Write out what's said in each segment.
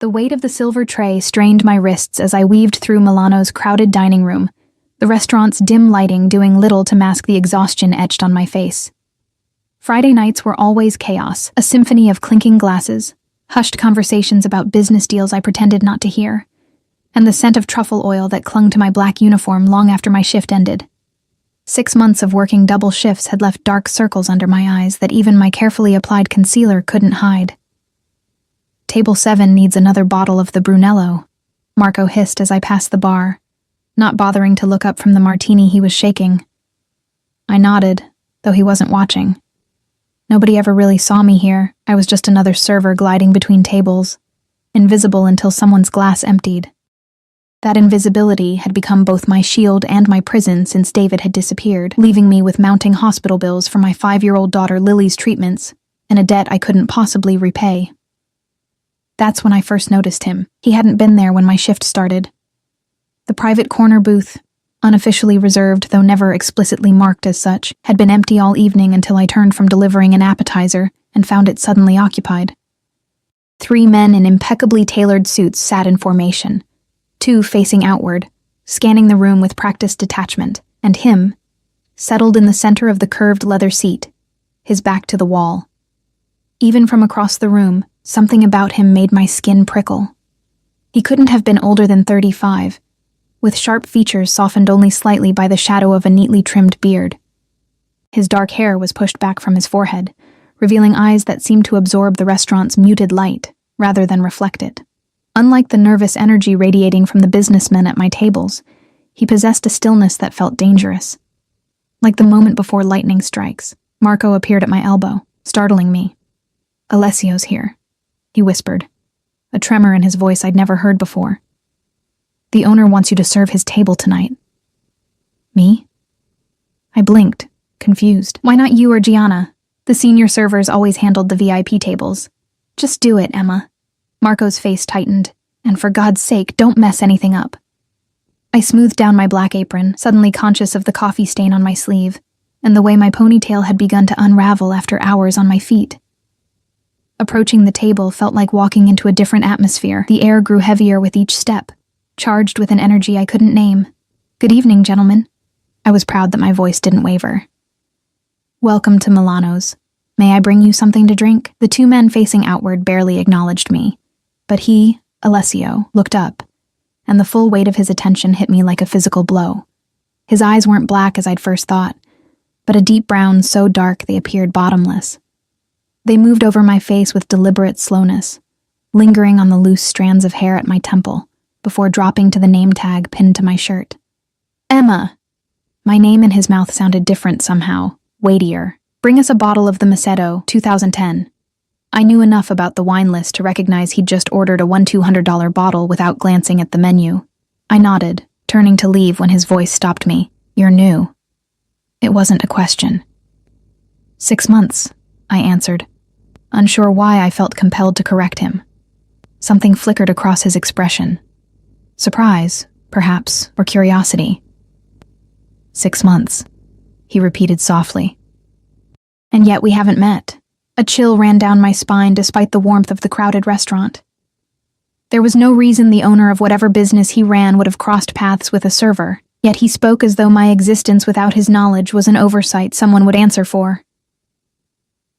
The weight of the silver tray strained my wrists as I weaved through Milano's crowded dining room, the restaurant's dim lighting doing little to mask the exhaustion etched on my face. Friday nights were always chaos, a symphony of clinking glasses, hushed conversations about business deals I pretended not to hear, and the scent of truffle oil that clung to my black uniform long after my shift ended. 6 months of working double shifts had left dark circles under my eyes that even my carefully applied concealer couldn't hide. Table 7 needs another bottle of the Brunello, Marco hissed as I passed the bar, not bothering to look up from the martini he was shaking. I nodded, though he wasn't watching. Nobody ever really saw me here. I was just another server gliding between tables, invisible until someone's glass emptied. That invisibility had become both my shield and my prison since David had disappeared, leaving me with mounting hospital bills for my 5-year-old daughter Lily's treatments and a debt I couldn't possibly repay. That's when I first noticed him. He hadn't been there when my shift started. The private corner booth, unofficially reserved though never explicitly marked as such, had been empty all evening until I turned from delivering an appetizer and found it suddenly occupied. 3 men in impeccably tailored suits sat in formation, 2 facing outward, scanning the room with practiced detachment, and him, settled in the center of the curved leather seat, his back to the wall. Even from across the room, something about him made my skin prickle. He couldn't have been older than 35, with sharp features softened only slightly by the shadow of a neatly trimmed beard. His dark hair was pushed back from his forehead, revealing eyes that seemed to absorb the restaurant's muted light, rather than reflect it. Unlike the nervous energy radiating from the businessmen at my tables, he possessed a stillness that felt dangerous. Like the moment before lightning strikes, Marco appeared at my elbow, startling me. "Alessio's here," he whispered, a tremor in his voice I'd never heard before. "The owner wants you to serve his table tonight." Me? I blinked, confused. "Why not you or Gianna? The senior servers always handled the VIP tables." "Just do it, Emma." Marco's face tightened. "And for God's sake, don't mess anything up." I smoothed down my black apron, suddenly conscious of the coffee stain on my sleeve, and the way my ponytail had begun to unravel after hours on my feet. Approaching the table felt like walking into a different atmosphere. The air grew heavier with each step, charged with an energy I couldn't name. "Good evening, gentlemen." I was proud that my voice didn't waver. "Welcome to Milano's. May I bring you something to drink?" The 2 men facing outward barely acknowledged me, but he, Alessio, looked up, and the full weight of his attention hit me like a physical blow. His eyes weren't black as I'd first thought, but a deep brown so dark they appeared bottomless. They moved over my face with deliberate slowness, lingering on the loose strands of hair at my temple, before dropping to the name tag pinned to my shirt. "Emma!" My name in his mouth sounded different somehow, weightier. "Bring us a bottle of the Macedo, 2010. I knew enough about the wine list to recognize he'd just ordered a $1,200 bottle without glancing at the menu. I nodded, turning to leave when his voice stopped me. "You're new." It wasn't a question. 6 months, I answered, unsure why I felt compelled to correct him. Something flickered across his expression. Surprise, perhaps, or curiosity. 6 months, he repeated softly. "And yet we haven't met." A chill ran down my spine despite the warmth of the crowded restaurant. There was no reason the owner of whatever business he ran would have crossed paths with a server, yet he spoke as though my existence without his knowledge was an oversight someone would answer for.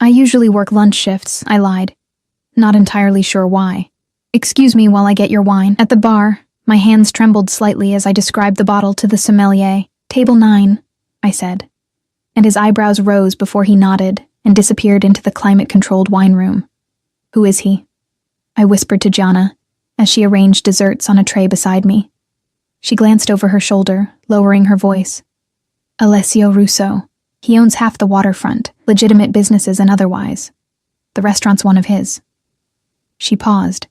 "I usually work lunch shifts," I lied, not entirely sure why. "Excuse me while I get your wine." At the bar, my hands trembled slightly as I described the bottle to the sommelier. "Table 9, I said, and his eyebrows rose before he nodded and disappeared into the climate-controlled wine room. "Who is he?" I whispered to Gianna as she arranged desserts on a tray beside me. She glanced over her shoulder, lowering her voice. "Alessio Russo. He owns half the waterfront, legitimate businesses and otherwise. The restaurant's one of his." She paused,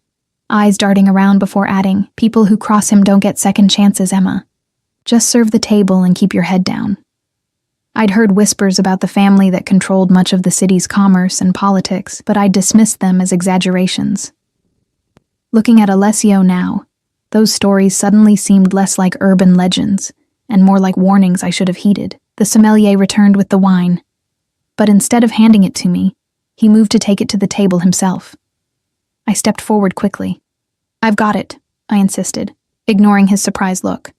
eyes darting around before adding, "People who cross him don't get second chances, Emma. Just serve the table and keep your head down." I'd heard whispers about the family that controlled much of the city's commerce and politics, but I dismissed them as exaggerations. Looking at Alessio now, those stories suddenly seemed less like urban legends, and more like warnings I should have heeded. The sommelier returned with the wine, but instead of handing it to me, he moved to take it to the table himself. I stepped forward quickly, "I've got it," I insisted, ignoring his surprised look.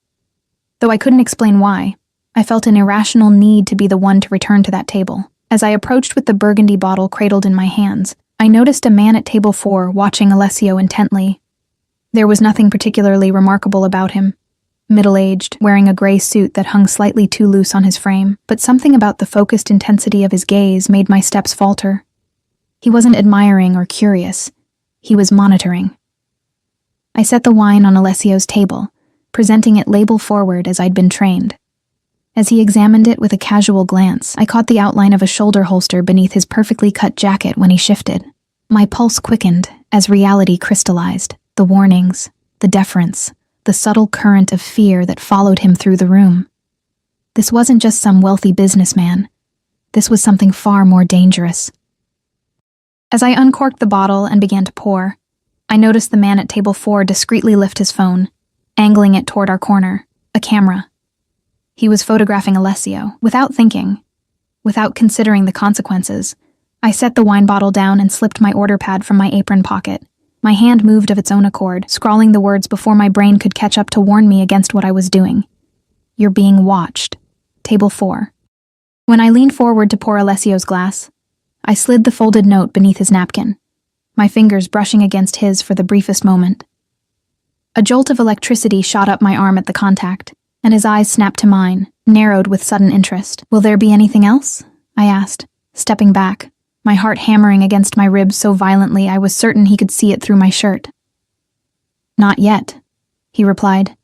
Though I couldn't explain why, I felt an irrational need to be the one to return to that table. As I approached with the burgundy bottle cradled in my hands, I noticed a man at table 4 watching Alessio intently. There was nothing particularly remarkable about him. Middle-aged, wearing a gray suit that hung slightly too loose on his frame, but something about the focused intensity of his gaze made my steps falter. He wasn't admiring or curious. He was monitoring. I set the wine on Alessio's table, presenting it label forward as I'd been trained. As he examined it with a casual glance, I caught the outline of a shoulder holster beneath his perfectly cut jacket when he shifted. My pulse quickened as reality crystallized, the warnings, the deference, the subtle current of fear that followed him through the room. This wasn't just some wealthy businessman. This was something far more dangerous. As I uncorked the bottle and began to pour, I noticed the man at table 4 discreetly lift his phone, angling it toward our corner, a camera. He was photographing Alessio. Without thinking, without considering the consequences, I set the wine bottle down and slipped my order pad from my apron pocket. My hand moved of its own accord, scrawling the words before my brain could catch up to warn me against what I was doing. "You're being watched. Table 4. When I leaned forward to pour Alessio's glass, I slid the folded note beneath his napkin, my fingers brushing against his for the briefest moment. A jolt of electricity shot up my arm at the contact, and his eyes snapped to mine, narrowed with sudden interest. "Will there be anything else?" I asked, stepping back, my heart hammering against my ribs so violently I was certain he could see it through my shirt. "Not yet," he replied,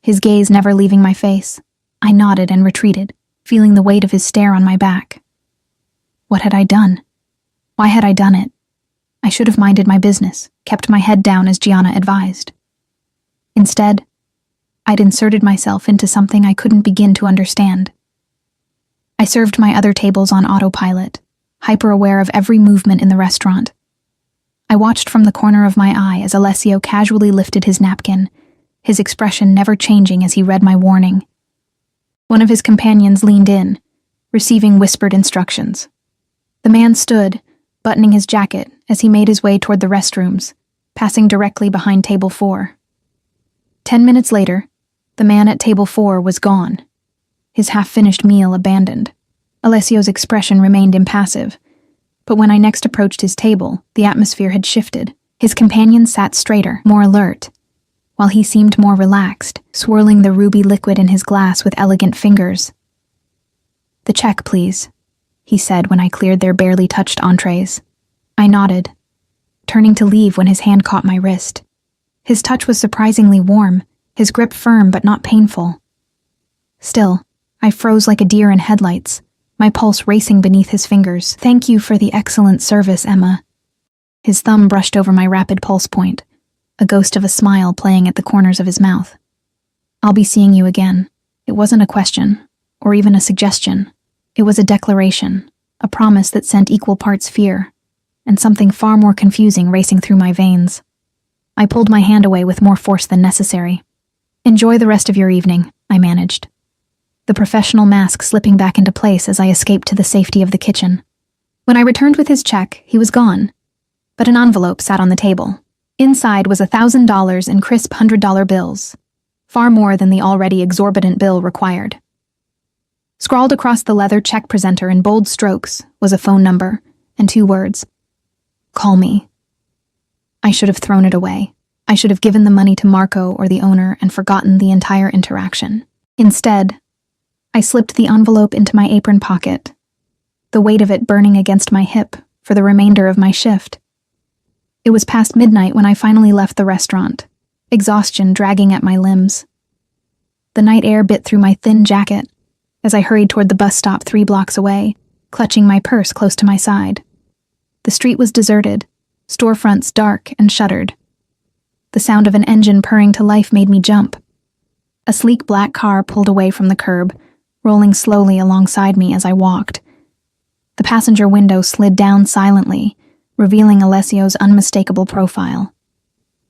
his gaze never leaving my face. I nodded and retreated, feeling the weight of his stare on my back. What had I done? Why had I done it? I should have minded my business, kept my head down as Gianna advised. Instead, I'd inserted myself into something I couldn't begin to understand. I served my other tables on autopilot, hyper-aware of every movement in the restaurant. I watched from the corner of my eye as Alessio casually lifted his napkin, his expression never changing as he read my warning. One of his companions leaned in, receiving whispered instructions. The man stood, buttoning his jacket as he made his way toward the restrooms, passing directly behind table 4. 10 minutes later, the man at table 4 was gone, his half-finished meal abandoned. Alessio's expression remained impassive, but when I next approached his table, the atmosphere had shifted. His companion sat straighter, more alert, while he seemed more relaxed, swirling the ruby liquid in his glass with elegant fingers. "The check, please," he said when I cleared their barely touched entrees. I nodded, turning to leave when his hand caught my wrist. His touch was surprisingly warm, his grip firm but not painful. Still, I froze like a deer in headlights, my pulse racing beneath his fingers. "Thank you for the excellent service, Emma." His thumb brushed over my rapid pulse point, a ghost of a smile playing at the corners of his mouth. "I'll be seeing you again." It wasn't a question, or even a suggestion. It was a declaration, a promise that sent equal parts fear, and something far more confusing racing through my veins. I pulled my hand away with more force than necessary. "Enjoy the rest of your evening," I managed, the professional mask slipping back into place as I escaped to the safety of the kitchen. When I returned with his check, he was gone, but an envelope sat on the table. Inside was $1,000 in crisp $100 bills, far more than the already exorbitant bill required. Scrawled across the leather check presenter in bold strokes was a phone number and 2 words: "Call me." I should have thrown it away. I should have given the money to Marco or the owner and forgotten the entire interaction. Instead, I slipped the envelope into my apron pocket, the weight of it burning against my hip for the remainder of my shift. It was past midnight when I finally left the restaurant, exhaustion dragging at my limbs. The night air bit through my thin jacket as I hurried toward the bus stop 3 blocks away, clutching my purse close to my side. The street was deserted, storefronts dark and shuttered. The sound of an engine purring to life made me jump. A sleek black car pulled away from the curb, rolling slowly alongside me as I walked. The passenger window slid down silently, revealing Alessio's unmistakable profile.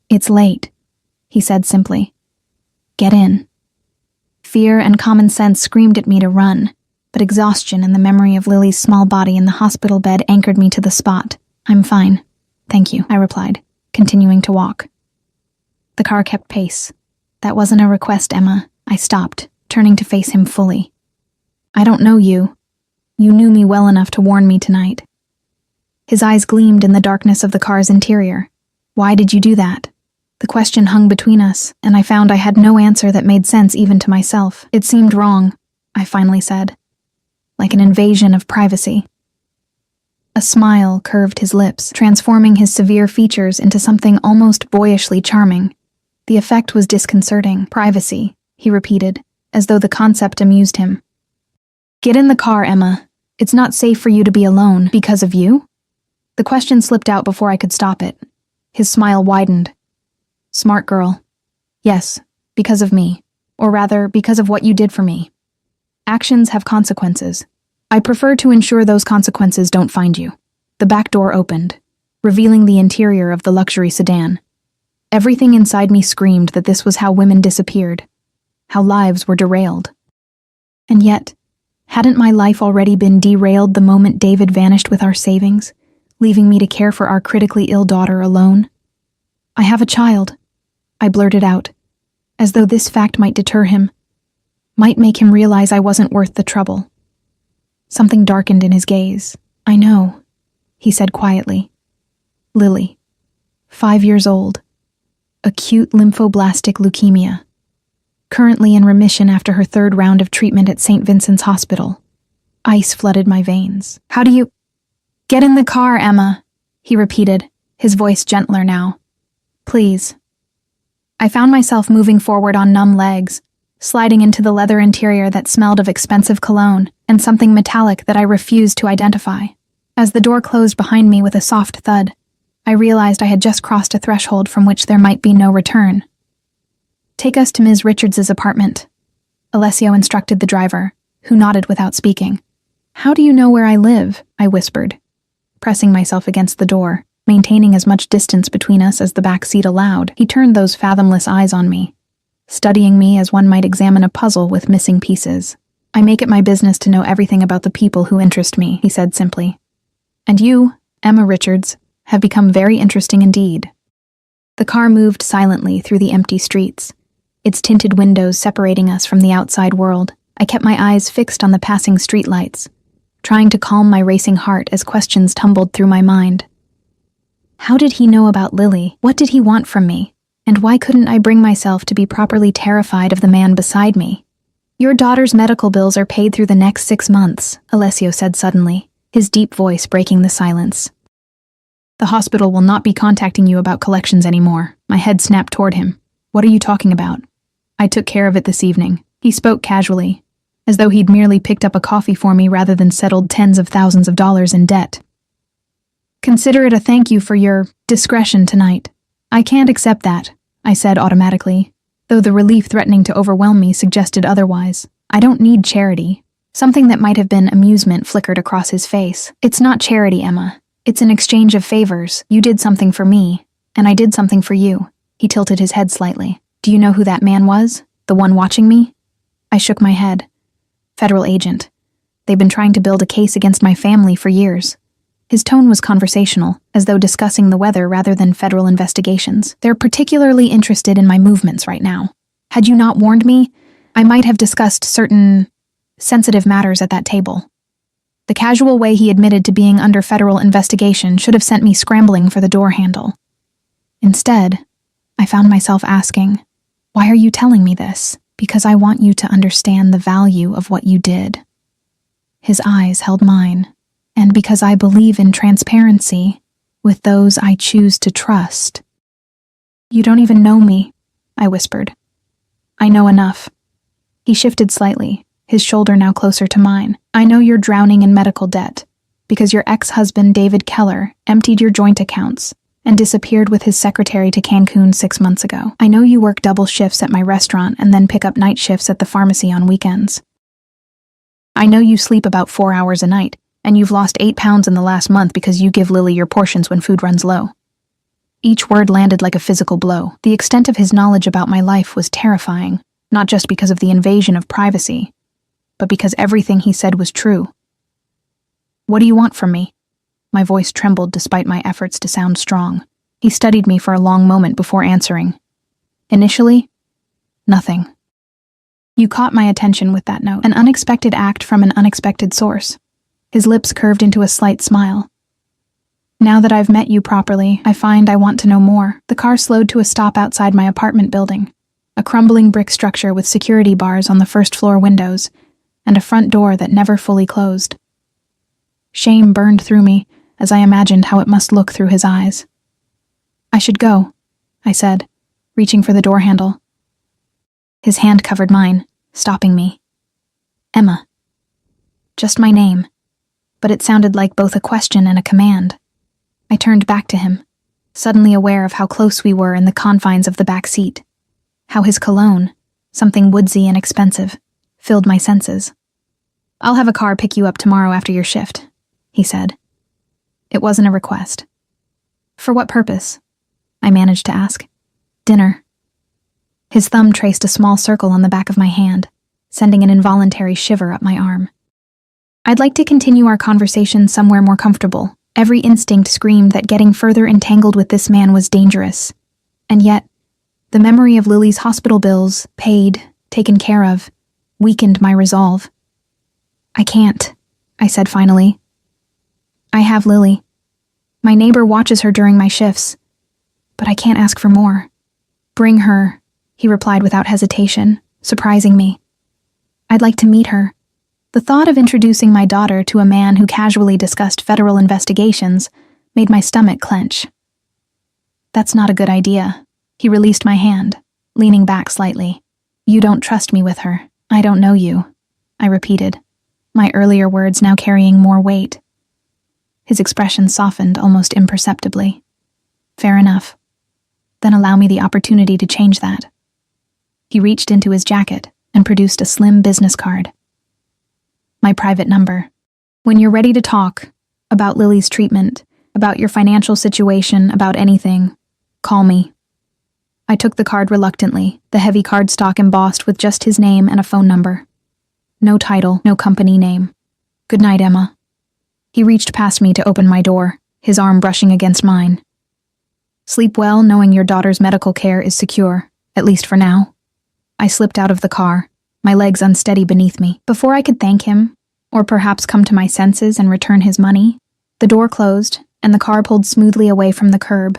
"It's late," he said simply. "Get in." Fear and common sense screamed at me to run, but exhaustion and the memory of Lily's small body in the hospital bed anchored me to the spot. "I'm fine, thank you," I replied, continuing to walk. The car kept pace. That wasn't a request, Emma. I stopped, turning to face him fully. I don't know you. You knew me well enough to warn me tonight. His eyes gleamed in the darkness of the car's interior. Why did you do that? The question hung between us, and I found I had no answer that made sense even to myself. It seemed wrong, I finally said. Like an invasion of privacy. A smile curved his lips, transforming his severe features into something almost boyishly charming. The effect was disconcerting. Privacy, he repeated, as though the concept amused him. Get in the car, Emma. It's not safe for you to be alone. Because of you? The question slipped out before I could stop it. His smile widened. Smart girl. Yes, because of me. Or rather, because of what you did for me. Actions have consequences. I prefer to ensure those consequences don't find you. The back door opened, revealing the interior of the luxury sedan. Everything inside me screamed that this was how women disappeared, how lives were derailed. And yet, hadn't my life already been derailed the moment David vanished with our savings, leaving me to care for our critically ill daughter alone? I have a child, I blurted out, as though this fact might deter him, might make him realize I wasn't worth the trouble. Something darkened in his gaze. I know, he said quietly. Lily, 5 years old, acute lymphoblastic leukemia, currently in remission after her 3rd round of treatment at St. Vincent's Hospital. Ice flooded my veins. How do you— Get in the car, Emma, he repeated, his voice gentler now. Please. I found myself moving forward on numb legs, sliding into the leather interior that smelled of expensive cologne and something metallic that I refused to identify. As the door closed behind me with a soft thud, I realized I had just crossed a threshold from which there might be no return. Take us to Ms. Richards's apartment, Alessio instructed the driver, who nodded without speaking. How do you know where I live? I whispered, pressing myself against the door, maintaining as much distance between us as the back seat allowed. He turned those fathomless eyes on me, studying me as one might examine a puzzle with missing pieces. I make it my business to know everything about the people who interest me, he said simply. And you, Emma Richards, have become very interesting indeed. The car moved silently through the empty streets, its tinted windows separating us from the outside world. I kept my eyes fixed on the passing streetlights, trying to calm my racing heart as questions tumbled through my mind. How did he know about Lily? What did he want from me? And why couldn't I bring myself to be properly terrified of the man beside me? Your daughter's medical bills are paid through the next 6 months, Alessio said suddenly, his deep voice breaking the silence. The hospital will not be contacting you about collections anymore. My head snapped toward him. What are you talking about? I took care of it this evening. He spoke casually, as though he'd merely picked up a coffee for me rather than settled tens of thousands of dollars in debt. Consider it a thank you for your discretion tonight. I can't accept that, I said automatically, though the relief threatening to overwhelm me suggested otherwise. I don't need charity. Something that might have been amusement flickered across his face. It's not charity, Emma. It's an exchange of favors. You did something for me, and I did something for you. He tilted his head slightly. Do you know who that man was? The one watching me? I shook my head. Federal agent. They've been trying to build a case against my family for years. His tone was conversational, as though discussing the weather rather than federal investigations. They're particularly interested in my movements right now. Had you not warned me, I might have discussed certain sensitive matters at that table. The casual way he admitted to being under federal investigation should have sent me scrambling for the door handle. Instead, I found myself asking, why are you telling me this? Because I want you to understand the value of what you did. His eyes held mine, and because I believe in transparency with those I choose to trust. You don't even know me, I whispered. I know enough. He shifted slightly, his shoulder now closer to mine. I know you're drowning in medical debt, because your ex-husband David Keller emptied your joint accounts and disappeared with his secretary to Cancun 6 months ago. I know you work double shifts at my restaurant and then pick up night shifts at the pharmacy on weekends. I know you sleep about 4 hours a night, and you've lost 8 pounds in the last month because you give Lily your portions when food runs low. Each word landed like a physical blow. The extent of his knowledge about my life was terrifying, not just because of the invasion of privacy, but because everything he said was true. What do you want from me? My voice trembled despite my efforts to sound strong. He studied me for a long moment before answering. Initially, nothing. You caught my attention with that note, an unexpected act from an unexpected source. His lips curved into a slight smile. Now that I've met you properly, I find I want to know more. The car slowed to a stop outside my apartment building, a crumbling brick structure with security bars on the first-floor windows, and a front door that never fully closed. Shame burned through me as I imagined how it must look through his eyes. I should go, I said, reaching for the door handle. His hand covered mine, stopping me. Emma. Just my name, but it sounded like both a question and a command. I turned back to him, suddenly aware of how close we were in the confines of the back seat, how his cologne, something woodsy and expensive, filled my senses. I'll have a car pick you up tomorrow after your shift, he said. It wasn't a request. For what purpose? I managed to ask. Dinner. His thumb traced a small circle on the back of my hand, sending an involuntary shiver up my arm. I'd like to continue our conversation somewhere more comfortable. Every instinct screamed that getting further entangled with this man was dangerous. And yet, the memory of Lily's hospital bills, paid, taken care of, weakened my resolve. I can't, I said finally. I have Lily. My neighbor watches her during my shifts, but I can't ask for more. Bring her, he replied without hesitation, surprising me. I'd like to meet her. The thought of introducing my daughter to a man who casually discussed federal investigations made my stomach clench. That's not a good idea. He released my hand, leaning back slightly. You don't trust me with her. I don't know you, I repeated, my earlier words now carrying more weight. His expression softened almost imperceptibly. Fair enough. Then allow me the opportunity to change that. He reached into his jacket and produced a slim business card. My private number. When you're ready to talk about Lily's treatment, about your financial situation, about anything, call me. I took the card reluctantly, the heavy cardstock embossed with just his name and a phone number. No title, no company name. Good night, Emma. He reached past me to open my door, his arm brushing against mine. Sleep well knowing your daughter's medical care is secure, at least for now. I slipped out of the car, my legs unsteady beneath me. Before I could thank him, or perhaps come to my senses and return his money, the door closed and the car pulled smoothly away from the curb,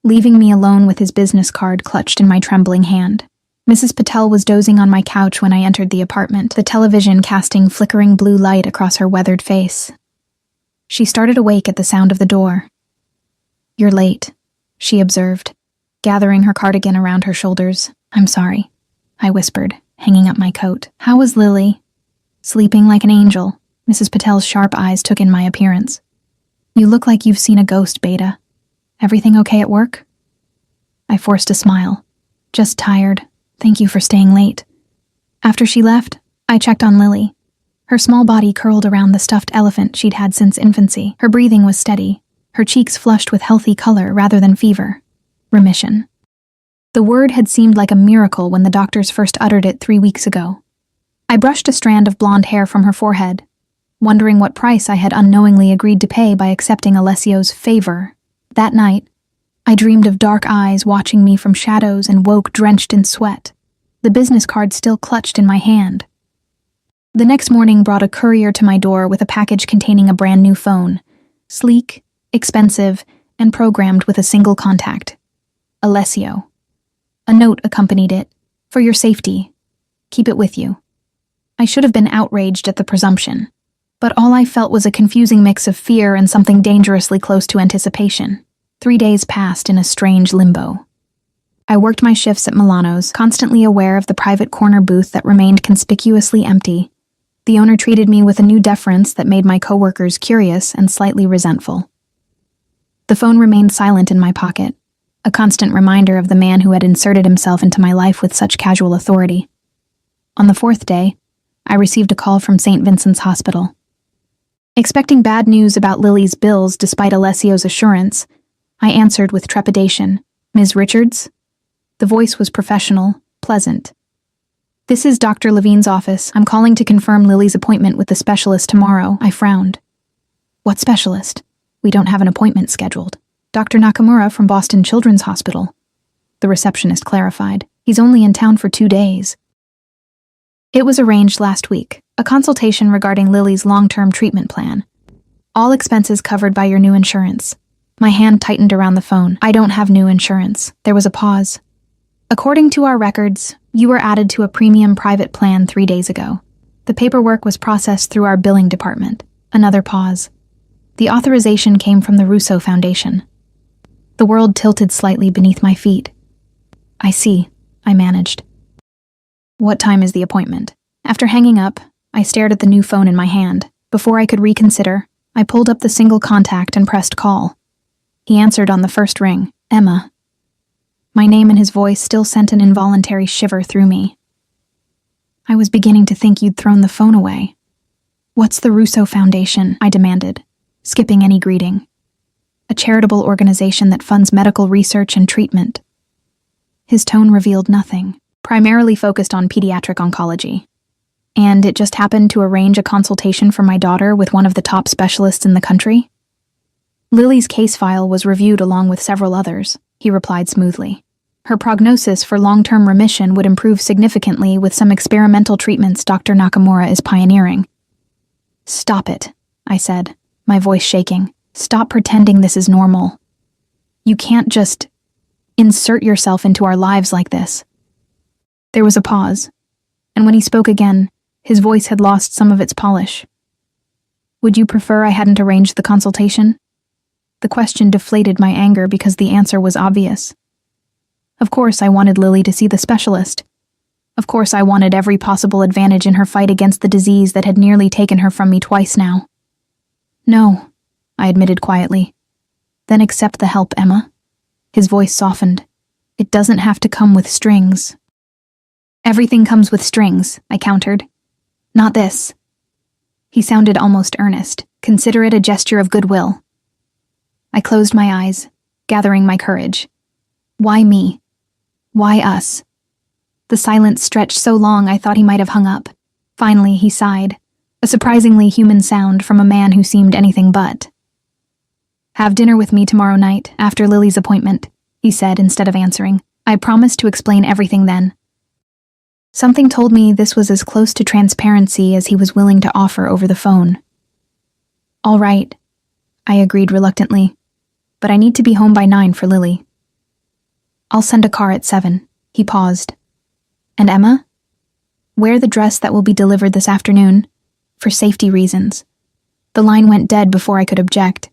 leaving me alone with his business card clutched in my trembling hand. Mrs. Patel was dozing on my couch when I entered the apartment, the television casting flickering blue light across her weathered face. She started awake at the sound of the door. You're late, she observed, gathering her cardigan around her shoulders. I'm sorry, I whispered, hanging up my coat. How was Lily? Sleeping like an angel. Mrs. Patel's sharp eyes took in my appearance. You look like you've seen a ghost, Beta. Everything okay at work? I forced a smile. Just tired. Thank you for staying late. After she left, I checked on Lily. Her small body curled around the stuffed elephant she'd had since infancy. Her breathing was steady, her cheeks flushed with healthy color rather than fever. Remission. The word had seemed like a miracle when the doctors first uttered it 3 weeks ago. I brushed a strand of blonde hair from her forehead, wondering what price I had unknowingly agreed to pay by accepting Alessio's favor. That night, I dreamed of dark eyes watching me from shadows and woke drenched in sweat, the business card still clutched in my hand. The next morning brought a courier to my door with a package containing a brand new phone, sleek, expensive, and programmed with a single contact. Alessio. A note accompanied it. For your safety. Keep it with you. I should have been outraged at the presumption, but all I felt was a confusing mix of fear and something dangerously close to anticipation. 3 days passed in a strange limbo. I worked my shifts at Milano's, constantly aware of the private corner booth that remained conspicuously empty. The owner treated me with a new deference that made my coworkers curious and slightly resentful. The phone remained silent in my pocket, a constant reminder of the man who had inserted himself into my life with such casual authority. On the 4th day, I received a call from St. Vincent's Hospital. Expecting bad news about Lily's bills despite Alessio's assurance, I answered with trepidation. Ms. Richards? The voice was professional, pleasant. This is Dr. Levine's office. I'm calling to confirm Lily's appointment with the specialist tomorrow. I frowned. What specialist? We don't have an appointment scheduled. Dr. Nakamura from Boston Children's Hospital. the receptionist clarified. He's only in town for 2 days. It was arranged last week, a consultation regarding Lily's long-term treatment plan. All expenses covered by your new insurance. My hand tightened around the phone. I don't have new insurance. There was a pause. According to our records, you were added to a premium private plan 3 days ago. The paperwork was processed through our billing department. Another pause. The authorization came from the Russo Foundation. The world tilted slightly beneath my feet. I see, I managed. What time is the appointment? After hanging up, I stared at the new phone in my hand. Before I could reconsider, I pulled up the single contact and pressed call. He answered on the first ring, Emma. My name and his voice still sent an involuntary shiver through me. I was beginning to think you'd thrown the phone away. What's the Russo Foundation? I demanded, skipping any greeting. A charitable organization that funds medical research and treatment. His tone revealed nothing, primarily focused on pediatric oncology. And it just happened to arrange a consultation for my daughter with one of the top specialists in the country? Lily's case file was reviewed along with several others, he replied smoothly. Her prognosis for long-term remission would improve significantly with some experimental treatments Dr. Nakamura is pioneering. Stop it, I said, my voice shaking. Stop pretending this is normal. You can't just insert yourself into our lives like this. There was a pause, and when he spoke again, his voice had lost some of its polish. Would you prefer I hadn't arranged the consultation? The question deflated my anger because the answer was obvious. Of course I wanted Lily to see the specialist. Of course I wanted every possible advantage in her fight against the disease that had nearly taken her from me twice now. No, I admitted quietly. Then accept the help, Emma. His voice softened. It doesn't have to come with strings. Everything comes with strings, I countered. Not this. He sounded almost earnest. Consider it a gesture of goodwill. I closed my eyes, gathering my courage. Why me? Why us? The silence stretched so long I thought he might have hung up. Finally, he sighed, a surprisingly human sound from a man who seemed anything but. Have dinner with me tomorrow night, after Lily's appointment, he said instead of answering. I promised to explain everything then. Something told me this was as close to transparency as he was willing to offer over the phone. All right, I agreed reluctantly, but I need to be home by 9 for Lily. I'll send a car at 7, he paused. And Emma? Wear the dress that will be delivered this afternoon, for safety reasons. The line went dead before I could object,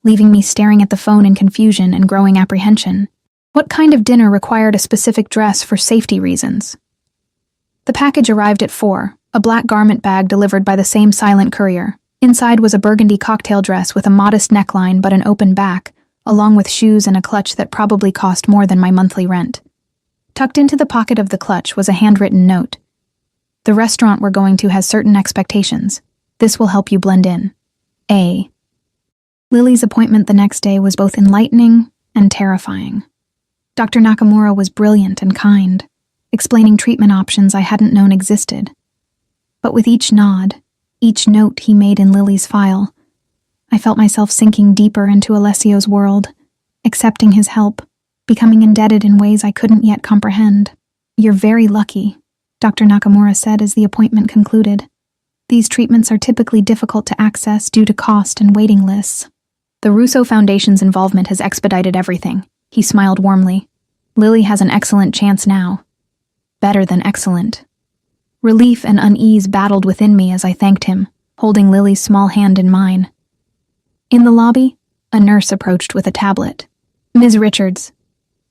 leaving me staring at the phone in confusion and growing apprehension. What kind of dinner required a specific dress for safety reasons? The package arrived at 4, a black garment bag delivered by the same silent courier. Inside was a burgundy cocktail dress with a modest neckline but an open back, along with shoes and a clutch that probably cost more than my monthly rent. Tucked into the pocket of the clutch was a handwritten note. The restaurant we're going to has certain expectations. This will help you blend in. A. Lily's appointment the next day was both enlightening and terrifying. Dr. Nakamura was brilliant and kind, explaining treatment options I hadn't known existed. But with each nod, each note he made in Lily's file, I felt myself sinking deeper into Alessio's world, accepting his help, becoming indebted in ways I couldn't yet comprehend. You're very lucky, Dr. Nakamura said as the appointment concluded. These treatments are typically difficult to access due to cost and waiting lists. The Russo Foundation's involvement has expedited everything. He smiled warmly. Lily has an excellent chance now. Better than excellent. Relief and unease battled within me as I thanked him, holding Lily's small hand in mine. In the lobby, a nurse approached with a tablet. Ms. Richards,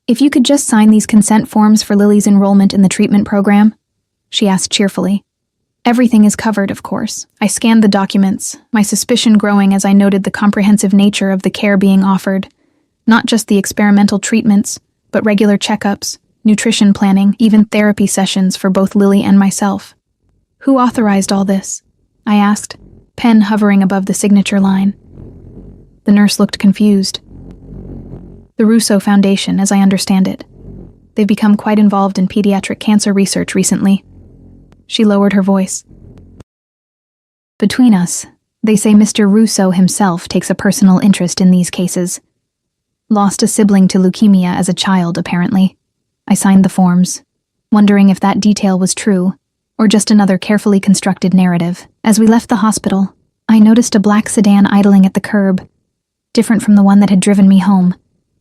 if you could just sign these consent forms for Lily's enrollment in the treatment program, she asked cheerfully. Everything is covered, of course. I scanned the documents, my suspicion growing as I noted the comprehensive nature of the care being offered. Not just the experimental treatments, but regular checkups, nutrition planning, even therapy sessions for both Lily and myself. Who authorized all this? I asked, pen hovering above the signature line. The nurse looked confused. The Russo Foundation, as I understand it. They've become quite involved in pediatric cancer research recently. She lowered her voice. Between us, they say Mr. Russo himself takes a personal interest in these cases. Lost a sibling to leukemia as a child, apparently. I signed the forms, wondering if that detail was true, or just another carefully constructed narrative. As we left the hospital, I noticed a black sedan idling at the curb, different from the one that had driven me home,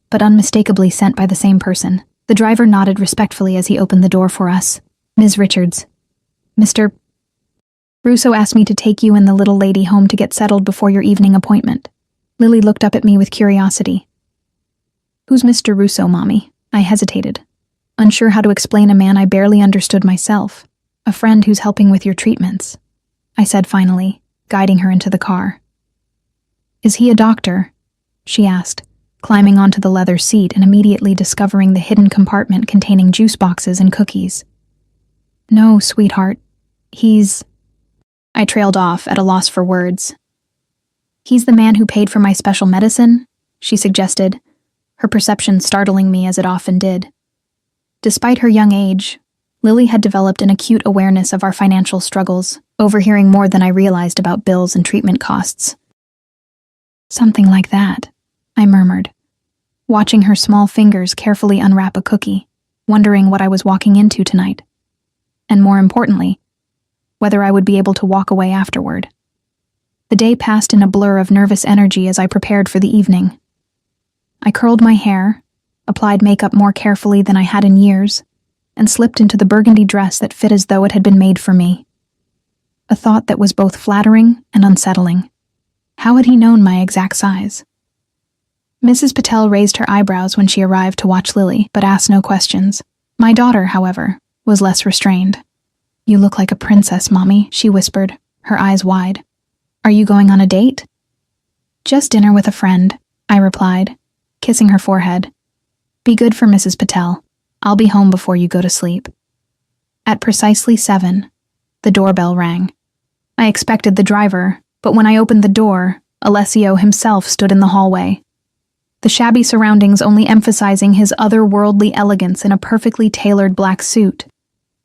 but unmistakably sent by the same person. The driver nodded respectfully as he opened the door for us. Ms. Richards. Mr. Russo asked me to take you and the little lady home to get settled before your evening appointment. Lily looked up at me with curiosity. Who's Mr. Russo, Mommy? I hesitated, unsure how to explain a man I barely understood myself. A friend who's helping with your treatments, I said finally, guiding her into the car. Is he a doctor? She asked, climbing onto the leather seat and immediately discovering the hidden compartment containing juice boxes and cookies. No, sweetheart. I trailed off, at a loss for words. He's the man who paid for my special medicine, she suggested, her perception startling me as it often did. Despite her young age, Lily had developed an acute awareness of our financial struggles, overhearing more than I realized about bills and treatment costs. Something like that, I murmured, watching her small fingers carefully unwrap a cookie, wondering what I was walking into tonight. And more importantly, whether I would be able to walk away afterward. The day passed in a blur of nervous energy as I prepared for the evening. I curled my hair, applied makeup more carefully than I had in years, and slipped into the burgundy dress that fit as though it had been made for me. A thought that was both flattering and unsettling. How had he known my exact size? Mrs. Patel raised her eyebrows when she arrived to watch Lily, but asked no questions. My daughter, however, was less restrained. You look like a princess, Mommy, she whispered, her eyes wide. Are you going on a date? Just dinner with a friend, I replied, kissing her forehead. Be good for Mrs. Patel. I'll be home before you go to sleep. At precisely 7, the doorbell rang. I expected the driver, but when I opened the door, Alessio himself stood in the hallway. The shabby surroundings only emphasizing his otherworldly elegance in a perfectly tailored black suit.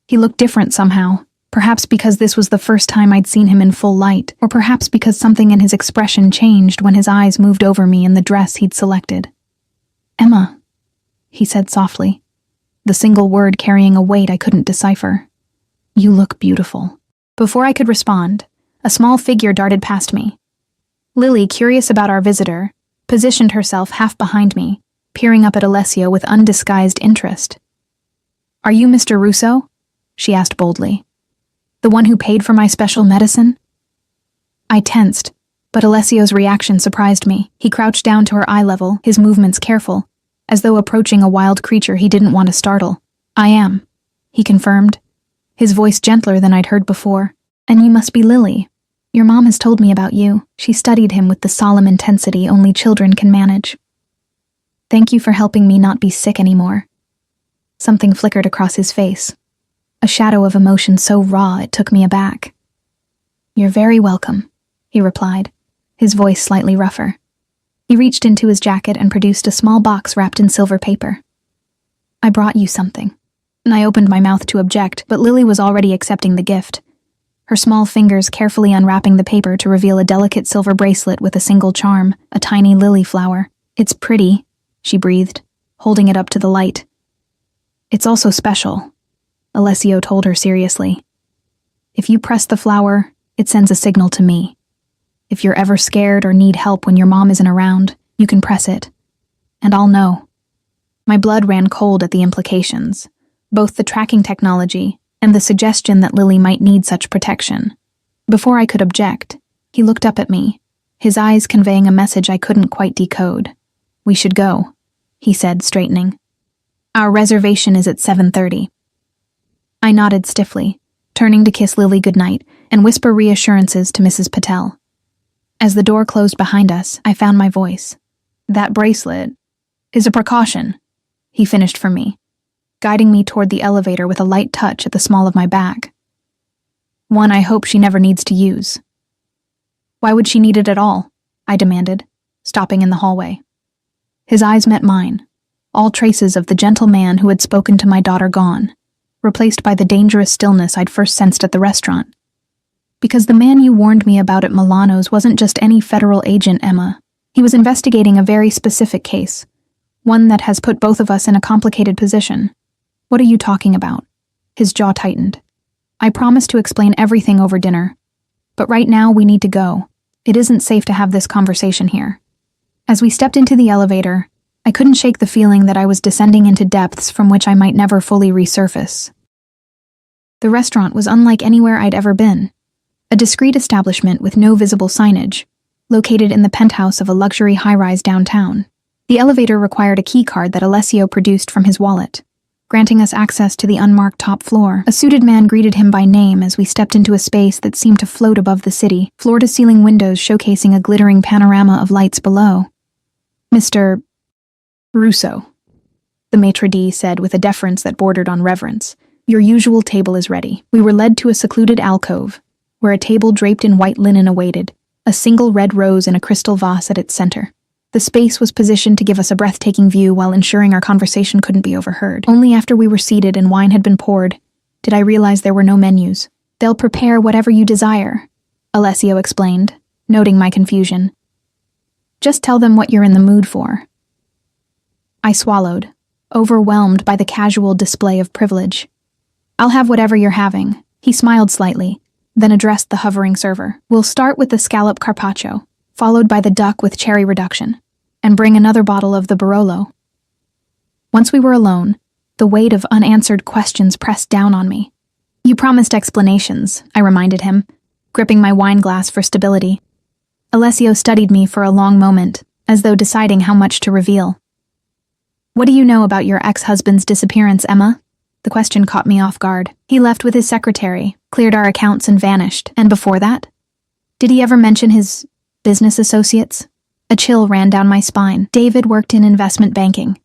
He looked different somehow, perhaps because this was the first time I'd seen him in full light, or perhaps because something in his expression changed when his eyes moved over me in the dress he'd selected. Emma, he said softly, the single word carrying a weight I couldn't decipher. You look beautiful. Before I could respond, a small figure darted past me. Lily, curious about our visitor, positioned herself half behind me, peering up at Alessio with undisguised interest. Are you Mr. Russo? She asked boldly. The one who paid for my special medicine? I tensed, but Alessio's reaction surprised me. He crouched down to her eye level, his movements careful, as though approaching a wild creature he didn't want to startle. I am, he confirmed, his voice gentler than I'd heard before. And you must be Lily. Your mom has told me about you. She studied him with the solemn intensity only children can manage. Thank you for helping me not be sick anymore. Something flickered across his face, a shadow of emotion so raw it took me aback. You're very welcome, he replied, his voice slightly rougher. He reached into his jacket and produced a small box wrapped in silver paper. I brought you something. And I opened my mouth to object, but Lily was already accepting the gift, her small fingers carefully unwrapping the paper to reveal a delicate silver bracelet with a single charm, a tiny lily flower. It's pretty, she breathed, holding it up to the light. It's also special, Alessio told her seriously. If you press the flower, it sends a signal to me. If you're ever scared or need help when your mom isn't around, you can press it. And I'll know. My blood ran cold at the implications, both the tracking technology and the suggestion that Lily might need such protection. Before I could object, he looked up at me, his eyes conveying a message I couldn't quite decode. We should go, he said, straightening. Our reservation is at 7:30. I nodded stiffly, turning to kiss Lily goodnight and whisper reassurances to Mrs. Patel. As the door closed behind us, I found my voice. That bracelet is a precaution, he finished for me, guiding me toward the elevator with a light touch at the small of my back. One I hope she never needs to use. Why would she need it at all? I demanded, stopping in the hallway. His eyes met mine, all traces of the gentle man who had spoken to my daughter gone, replaced by the dangerous stillness I'd first sensed at the restaurant. Because the man you warned me about at Milano's wasn't just any federal agent, Emma. He was investigating a very specific case, one that has put both of us in a complicated position. What are you talking about? His jaw tightened. I promised to explain everything over dinner. But right now we need to go. It isn't safe to have this conversation here. As we stepped into the elevator, I couldn't shake the feeling that I was descending into depths from which I might never fully resurface. The restaurant was unlike anywhere I'd ever been. A discreet establishment with no visible signage, located in the penthouse of a luxury high-rise downtown. The elevator required a key card that Alessio produced from his wallet, granting us access to the unmarked top floor. A suited man greeted him by name as we stepped into a space that seemed to float above the city, floor-to-ceiling windows showcasing a glittering panorama of lights below. Mr. Russo, the maitre d' said with a deference that bordered on reverence. Your usual table is ready. We were led to a secluded alcove, where a table draped in white linen awaited, a single red rose in a crystal vase at its center. The space was positioned to give us a breathtaking view while ensuring our conversation couldn't be overheard. Only after we were seated and wine had been poured did I realize there were no menus. They'll prepare whatever you desire, Alessio explained, noting my confusion. Just tell them what you're in the mood for. I swallowed, overwhelmed by the casual display of privilege. I'll have whatever you're having. He smiled slightly, then addressed the hovering server. We'll start with the scallop carpaccio, followed by the duck with cherry reduction, and bring another bottle of the Barolo. Once we were alone, the weight of unanswered questions pressed down on me. You promised explanations, I reminded him, gripping my wine glass for stability. Alessio studied me for a long moment, as though deciding how much to reveal. What do you know about your ex-husband's disappearance, Emma? The question caught me off guard. He left with his secretary, cleared our accounts and vanished. And before that? Did he ever mention his business associates? A chill ran down my spine. David worked in investment banking.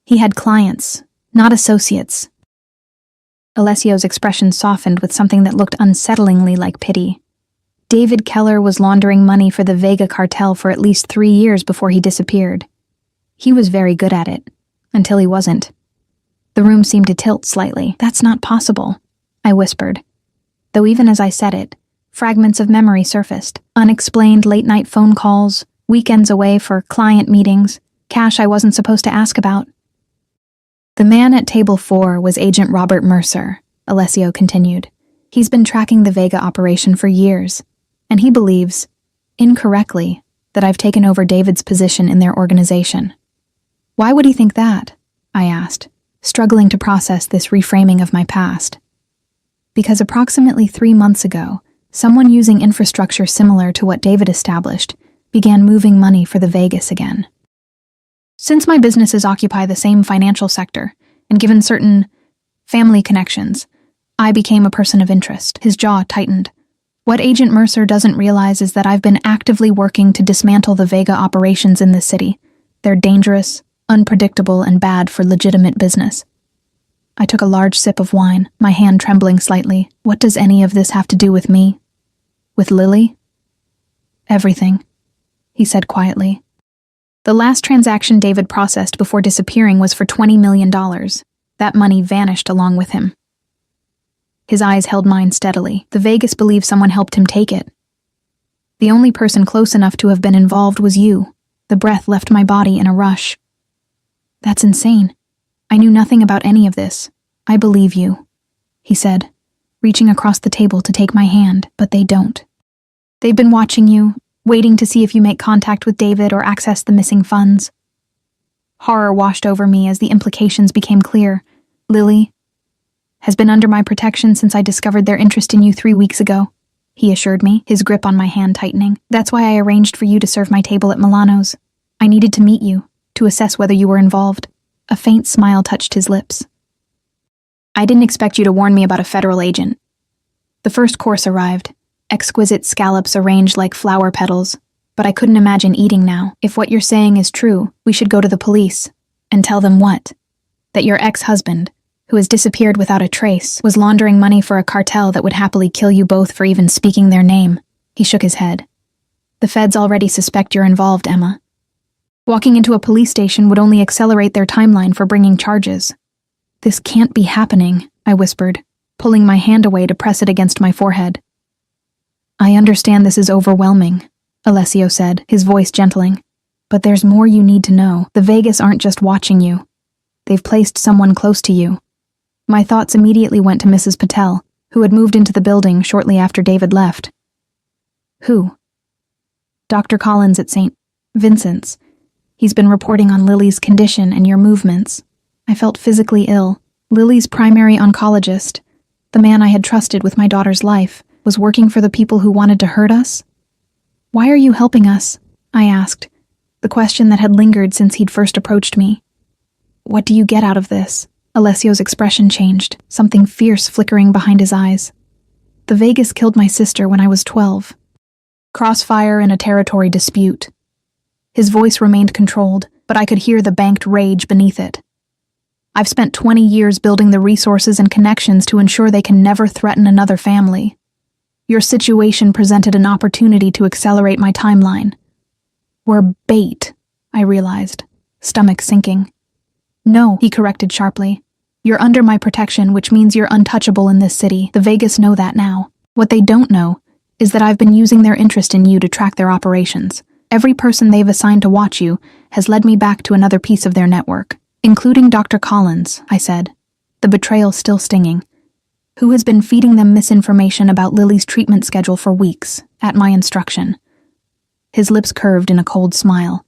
He had clients, not associates. Alessio's expression softened with something that looked unsettlingly like pity. David Keller was laundering money for the Vega cartel for at least 3 years before he disappeared. He was very good at it, until he wasn't. The room seemed to tilt slightly. That's not possible, I whispered. Though even as I said it, fragments of memory surfaced. Unexplained late-night phone calls, weekends away for client meetings, cash I wasn't supposed to ask about. The man at table 4 was Agent Robert Mercer, Alessio continued. He's been tracking the Vega operation for years, and he believes, incorrectly, that I've taken over David's position in their organization. Why would he think that? I asked, struggling to process this reframing of my past. Because approximately 3 months ago, someone using infrastructure similar to what David established began moving money for the Vegas again. Since my businesses occupy the same financial sector, and given certain family connections, I became a person of interest. His jaw tightened. What Agent Mercer doesn't realize is that I've been actively working to dismantle the Vega operations in this city. They're dangerous, unpredictable, and bad for legitimate business. I took a large sip of wine, my hand trembling slightly. What does any of this have to do with me? With Lily? Everything, he said quietly. The last transaction David processed before disappearing was for $20 million. That money vanished along with him. His eyes held mine steadily. The Vegas believe someone helped him take it. The only person close enough to have been involved was you. The breath left my body in a rush. That's insane. I knew nothing about any of this. I believe you, he said, reaching across the table to take my hand, but they don't. They've been watching you, waiting to see if you make contact with David or access the missing funds. Horror washed over me as the implications became clear. Lily has been under my protection since I discovered their interest in you 3 weeks ago, he assured me, his grip on my hand tightening. That's why I arranged for you to serve my table at Milano's. I needed to meet you, to assess whether you were involved. A faint smile touched his lips. I didn't expect you to warn me about a federal agent. The first course arrived, exquisite scallops arranged like flower petals, but I couldn't imagine eating now. If what you're saying is true, we should go to the police. And tell them what? That your ex-husband, who has disappeared without a trace, was laundering money for a cartel that would happily kill you both for even speaking their name. He shook his head. The feds already suspect you're involved, Emma. Walking into a police station would only accelerate their timeline for bringing charges. This can't be happening, I whispered, pulling my hand away to press it against my forehead. I understand this is overwhelming, Alessio said, his voice gentling. But there's more you need to know. The Vegas aren't just watching you. They've placed someone close to you. My thoughts immediately went to Mrs. Patel, who had moved into the building shortly after David left. Who? Dr. Collins at St. Vincent's. He's been reporting on Lily's condition and your movements. I felt physically ill. Lily's primary oncologist, the man I had trusted with my daughter's life, was working for the people who wanted to hurt us? Why are you helping us? I asked, the question that had lingered since he'd first approached me. What do you get out of this? Alessio's expression changed, something fierce flickering behind his eyes. The Vegas killed my sister when I was 12. Crossfire in a territory dispute. His voice remained controlled, but I could hear the banked rage beneath it. I've spent 20 years building the resources and connections to ensure they can never threaten another family. Your situation presented an opportunity to accelerate my timeline. We're bait, I realized, stomach sinking. No, he corrected sharply. You're under my protection, which means you're untouchable in this city. The Vegas know that now. What they don't know is that I've been using their interest in you to track their operations. Every person they've assigned to watch you has led me back to another piece of their network, including Dr. Collins, I said, the betrayal still stinging, who has been feeding them misinformation about Lily's treatment schedule for weeks, at my instruction. His lips curved in a cold smile.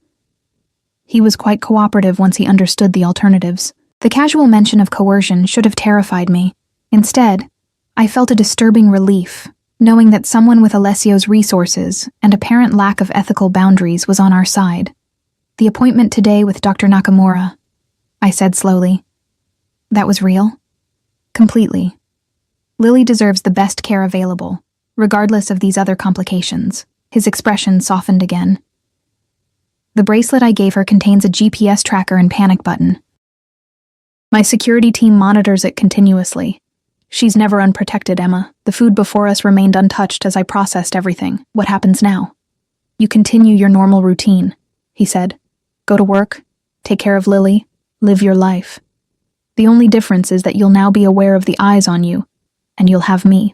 He was quite cooperative once he understood the alternatives. The casual mention of coercion should have terrified me. Instead, I felt a disturbing relief, knowing that someone with Alessio's resources and apparent lack of ethical boundaries was on our side. The appointment today with Dr. Nakamura, I said slowly. That was real? Completely. Lily deserves the best care available, regardless of these other complications. His expression softened again. The bracelet I gave her contains a GPS tracker and panic button. My security team monitors it continuously. She's never unprotected, Emma. The food before us remained untouched as I processed everything. What happens now? You continue your normal routine, he said. Go to work, take care of Lily, live your life. The only difference is that you'll now be aware of the eyes on you, and you'll have me.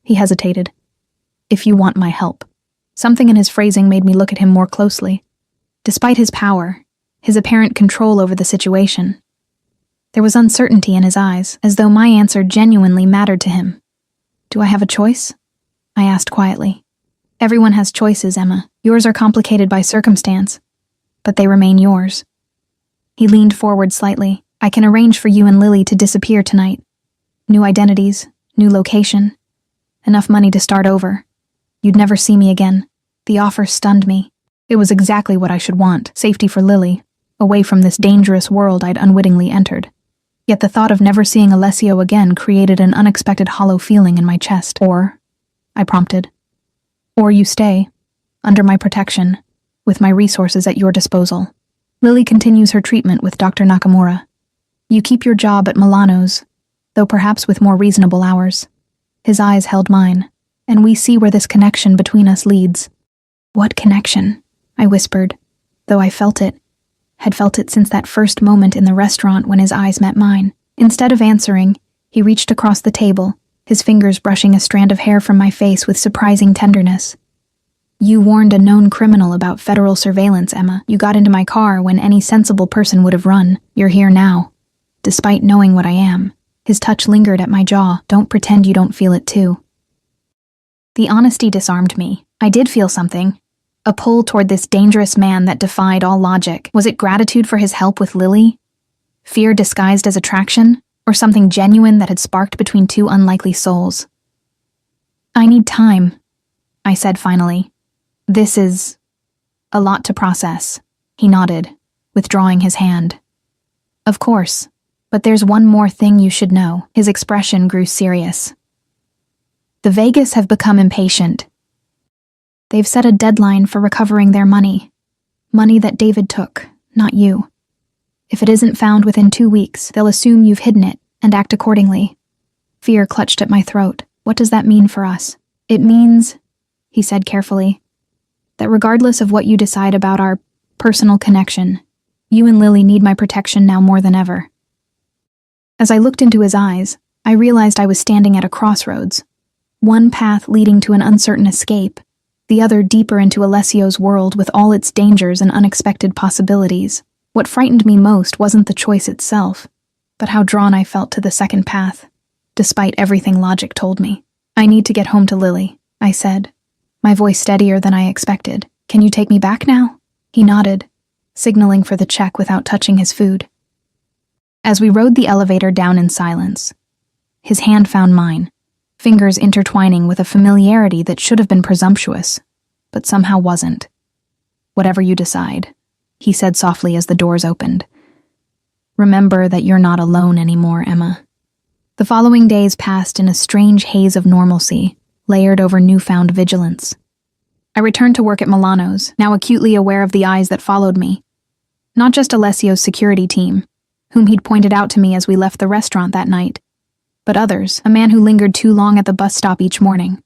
He hesitated. If you want my help. Something in his phrasing made me look at him more closely. Despite his power, his apparent control over the situation, there was uncertainty in his eyes, as though my answer genuinely mattered to him. Do I have a choice? I asked quietly. Everyone has choices, Emma. Yours are complicated by circumstance, but they remain yours. He leaned forward slightly. I can arrange for you and Lily to disappear tonight. New identities, new location, enough money to start over. You'd never see me again. The offer stunned me. It was exactly what I should want, safety for Lily, away from this dangerous world I'd unwittingly entered. Yet the thought of never seeing Alessio again created an unexpected hollow feeling in my chest. Or, I prompted, or you stay, under my protection, with my resources at your disposal. Lily continues her treatment with Dr. Nakamura. You keep your job at Milano's, though perhaps with more reasonable hours. His eyes held mine, and we see where this connection between us leads. What connection? I whispered, though I felt it. Had felt it since that first moment in the restaurant when his eyes met mine. Instead of answering, he reached across the table, his fingers brushing a strand of hair from my face with surprising tenderness. You warned a known criminal about federal surveillance, Emma. You got into my car when any sensible person would have run. You're here now, despite knowing what I am. His touch lingered at my jaw. Don't pretend you don't feel it too. The honesty disarmed me. I did feel something. A pull toward this dangerous man that defied all logic. Was it gratitude for his help with Lily? Fear disguised as attraction? Or something genuine that had sparked between two unlikely souls? I need time, I said finally. This is a lot to process. He nodded, withdrawing his hand. Of course, but there's one more thing you should know. His expression grew serious. The Vegas have become impatient. They've set a deadline for recovering their money. Money that David took, not you. If it isn't found within 2 weeks, they'll assume you've hidden it and act accordingly. Fear clutched at my throat. What does that mean for us? It means, he said carefully, that regardless of what you decide about our personal connection, you and Lily need my protection now more than ever. As I looked into his eyes, I realized I was standing at a crossroads. One path leading to an uncertain escape, the other deeper into Alessio's world with all its dangers and unexpected possibilities. What frightened me most wasn't the choice itself. But how drawn I felt to the second path, despite everything logic told me. "I need to get home to Lily," I said, my voice steadier than I expected. "Can you take me back now?" He nodded, signaling for the check without touching his food. As we rode the elevator down in silence, his hand found mine, fingers intertwining with a familiarity that should have been presumptuous, but somehow wasn't. "Whatever you decide," he said softly as the doors opened. "Remember that you're not alone anymore, Emma." The following days passed in a strange haze of normalcy, layered over newfound vigilance. I returned to work at Milano's, now acutely aware of the eyes that followed me. Not just Alessio's security team, whom he'd pointed out to me as we left the restaurant that night, but others, a man who lingered too long at the bus stop each morning,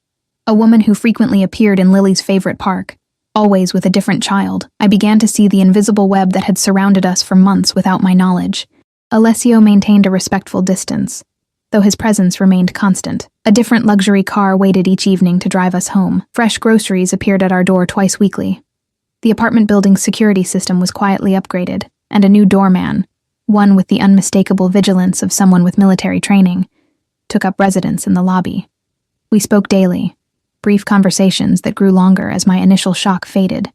a woman who frequently appeared in Lily's favorite park, always with a different child. I began to see the invisible web that had surrounded us for months without my knowledge. Alessio maintained a respectful distance, though his presence remained constant. A different luxury car waited each evening to drive us home. Fresh groceries appeared at our door twice weekly. The apartment building's security system was quietly upgraded, and a new doorman, one with the unmistakable vigilance of someone with military training, took up residence in the lobby. We spoke daily, brief conversations that grew longer as my initial shock faded.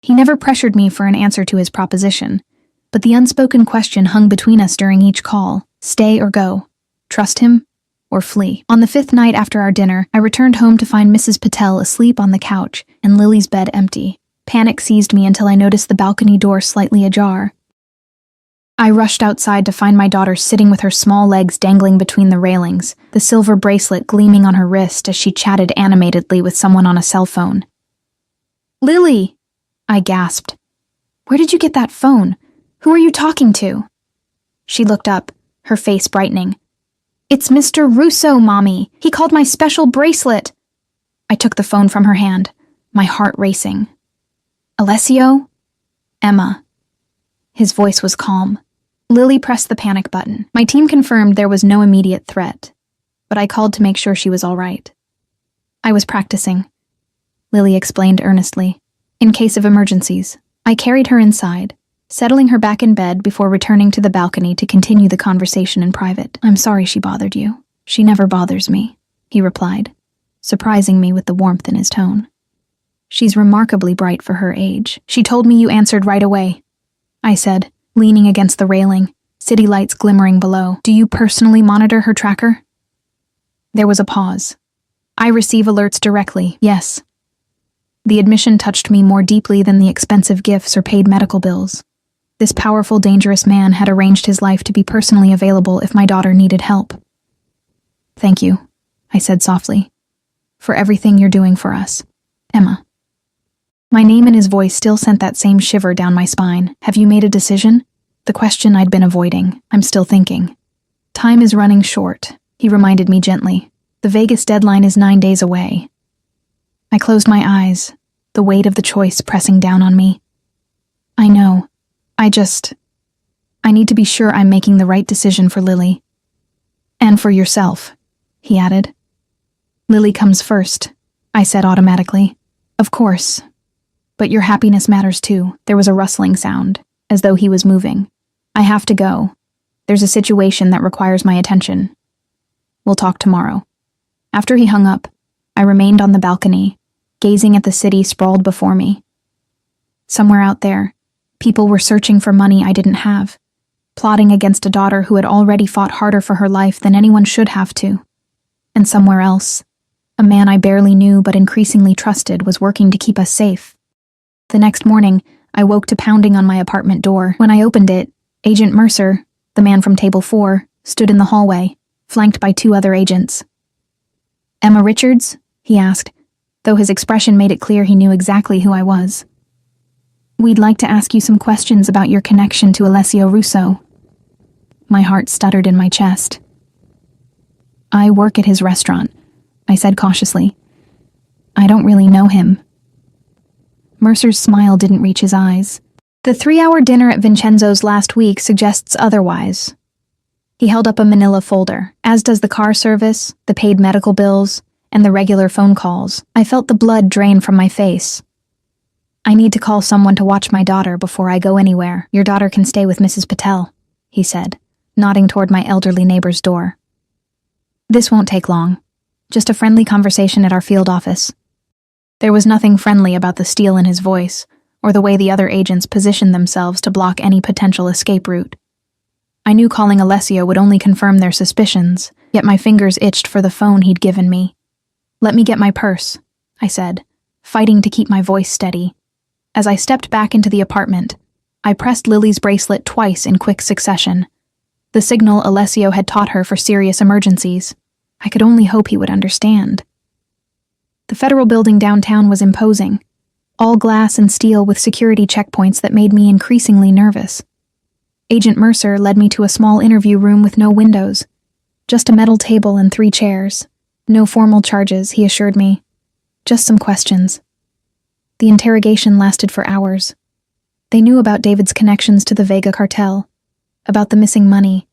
He never pressured me for an answer to his proposition, but the unspoken question hung between us during each call: stay or go, trust him or flee. On the 5th night after our dinner, I returned home to find Mrs. Patel asleep on the couch and Lily's bed empty. Panic seized me until I noticed the balcony door slightly ajar. I rushed outside to find my daughter sitting with her small legs dangling between the railings, the silver bracelet gleaming on her wrist as she chatted animatedly with someone on a cell phone. "Lily!" I gasped. "Where did you get that phone? Who are you talking to?" She looked up, her face brightening. "It's Mr. Russo, Mommy. He called my special bracelet." I took the phone from her hand, my heart racing. "Alessio?" "Emma." His voice was calm. Lily pressed the panic button. My team confirmed there was no immediate threat, but I called to make sure she was all right. "I was practicing," Lily explained earnestly, "in case of emergencies." I carried her inside, settling her back in bed before returning to the balcony to continue the conversation in private. "I'm sorry she bothered you." "She never bothers me," he replied, surprising me with the warmth in his tone. "She's remarkably bright for her age. She told me you answered right away," I said, leaning against the railing, city lights glimmering below. "Do you personally monitor her tracker?" There was a pause. "I receive alerts directly, yes." The admission touched me more deeply than the expensive gifts or paid medical bills. This powerful, dangerous man had arranged his life to be personally available if my daughter needed help. "Thank you," I said softly, "for everything you're doing for us, Emma." My name and his voice still sent that same shiver down my spine. "Have you made a decision?" The question I'd been avoiding. "I'm still thinking." "Time is running short," he reminded me gently. "The Vegas deadline is 9 days away." I closed my eyes, the weight of the choice pressing down on me. "I know. I need to be sure I'm making the right decision for Lily. And for yourself," he added. "Lily comes first," I said automatically. "Of course. But your happiness matters too." There was a rustling sound, as though he was moving. "I have to go. There's a situation that requires my attention. We'll talk tomorrow." After he hung up, I remained on the balcony, gazing at the city sprawled before me. Somewhere out there, people were searching for money I didn't have, plotting against a daughter who had already fought harder for her life than anyone should have to. And somewhere else, a man I barely knew but increasingly trusted was working to keep us safe. The next morning, I woke to pounding on my apartment door. When I opened it, Agent Mercer, the man from Table 4, stood in the hallway, flanked by 2 other agents. "Emma Richards?" he asked, though his expression made it clear he knew exactly who I was. "We'd like to ask you some questions about your connection to Alessio Russo." My heart stuttered in my chest. "I work at his restaurant," I said cautiously. "I don't really know him." Mercer's smile didn't reach his eyes. "The 3-hour dinner at Vincenzo's last week suggests otherwise." He held up a manila folder, as does the car service, the paid medical bills, and the regular phone calls. I felt the blood drain from my face. "I need to call someone to watch my daughter before I go anywhere. Your daughter can stay with Mrs. Patel," he said, nodding toward my elderly neighbor's door. "This won't take long. Just a friendly conversation at our field office." There was nothing friendly about the steel in his voice, or the way the other agents positioned themselves to block any potential escape route. I knew calling Alessio would only confirm their suspicions, yet my fingers itched for the phone he'd given me. "Let me get my purse," I said, fighting to keep my voice steady. As I stepped back into the apartment, I pressed Lily's bracelet twice in quick succession, the signal Alessio had taught her for serious emergencies. I could only hope he would understand. The federal building downtown was imposing, all glass and steel with security checkpoints that made me increasingly nervous. Agent Mercer led me to a small interview room with no windows, just a metal table and 3 chairs. No formal charges, he assured me. Just some questions. The interrogation lasted for hours. They knew about David's connections to the Vega cartel, about the missing money,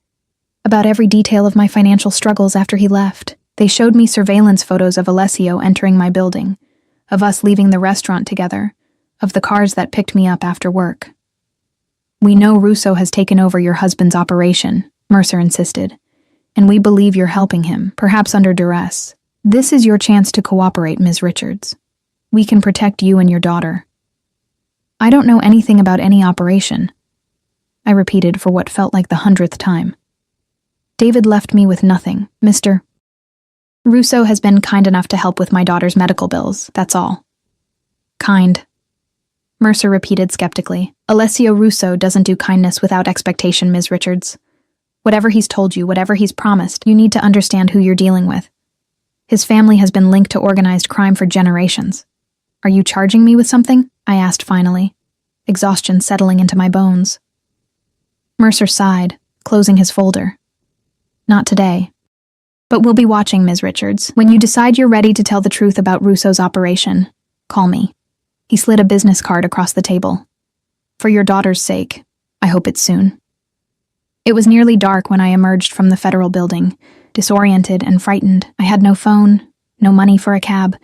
about every detail of my financial struggles after he left. They showed me surveillance photos of Alessio entering my building, of us leaving the restaurant together, of the cars that picked me up after work. "We know Russo has taken over your husband's operation," Mercer insisted, "and we believe you're helping him, perhaps under duress. This is your chance to cooperate, Ms. Richards. We can protect you and your daughter." "I don't know anything about any operation," I repeated for what felt like the 100th time. "David left me with nothing, Mr. Russo has been kind enough to help with my daughter's medical bills, that's all." "Kind," Mercer repeated skeptically. "Alessio Russo doesn't do kindness without expectation, Ms. Richards. Whatever he's told you, whatever he's promised, you need to understand who you're dealing with. His family has been linked to organized crime for generations." "Are you charging me with something?" I asked finally, exhaustion settling into my bones. Mercer sighed, closing his folder. "Not today. But we'll be watching, Ms. Richards. When you decide you're ready to tell the truth about Russo's operation, call me." He slid a business card across the table. "For your daughter's sake, I hope it's soon." It was nearly dark when I emerged from the federal building, disoriented and frightened. I had no phone, no money for a cab,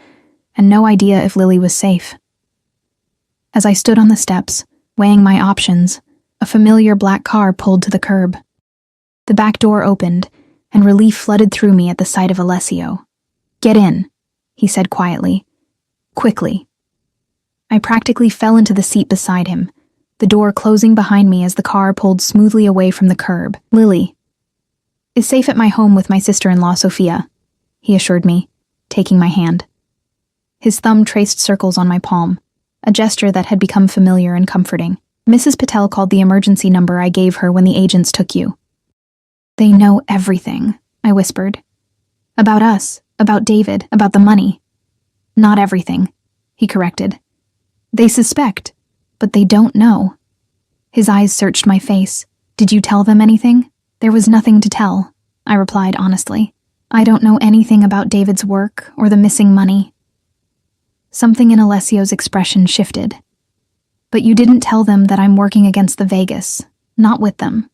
and no idea if Lily was safe. As I stood on the steps, weighing my options, a familiar black car pulled to the curb. The back door opened, and relief flooded through me at the sight of Alessio. "Get in," he said quietly. "Quickly." I practically fell into the seat beside him, the door closing behind me as the car pulled smoothly away from the curb. "Lily is safe at my home with my sister-in-law, Sophia," he assured me, taking my hand. His thumb traced circles on my palm, a gesture that had become familiar and comforting. "Mrs. Patel called the emergency number I gave her when the agents took you." "They know everything," I whispered. "About us, about David, about the money." "Not everything," he corrected. "They suspect, but they don't know." His eyes searched my face. "Did you tell them anything?" "There was nothing to tell," I replied honestly. "I don't know anything about David's work or the missing money." Something in Alessio's expression shifted. "But you didn't tell them that I'm working against the Vegas, not with them."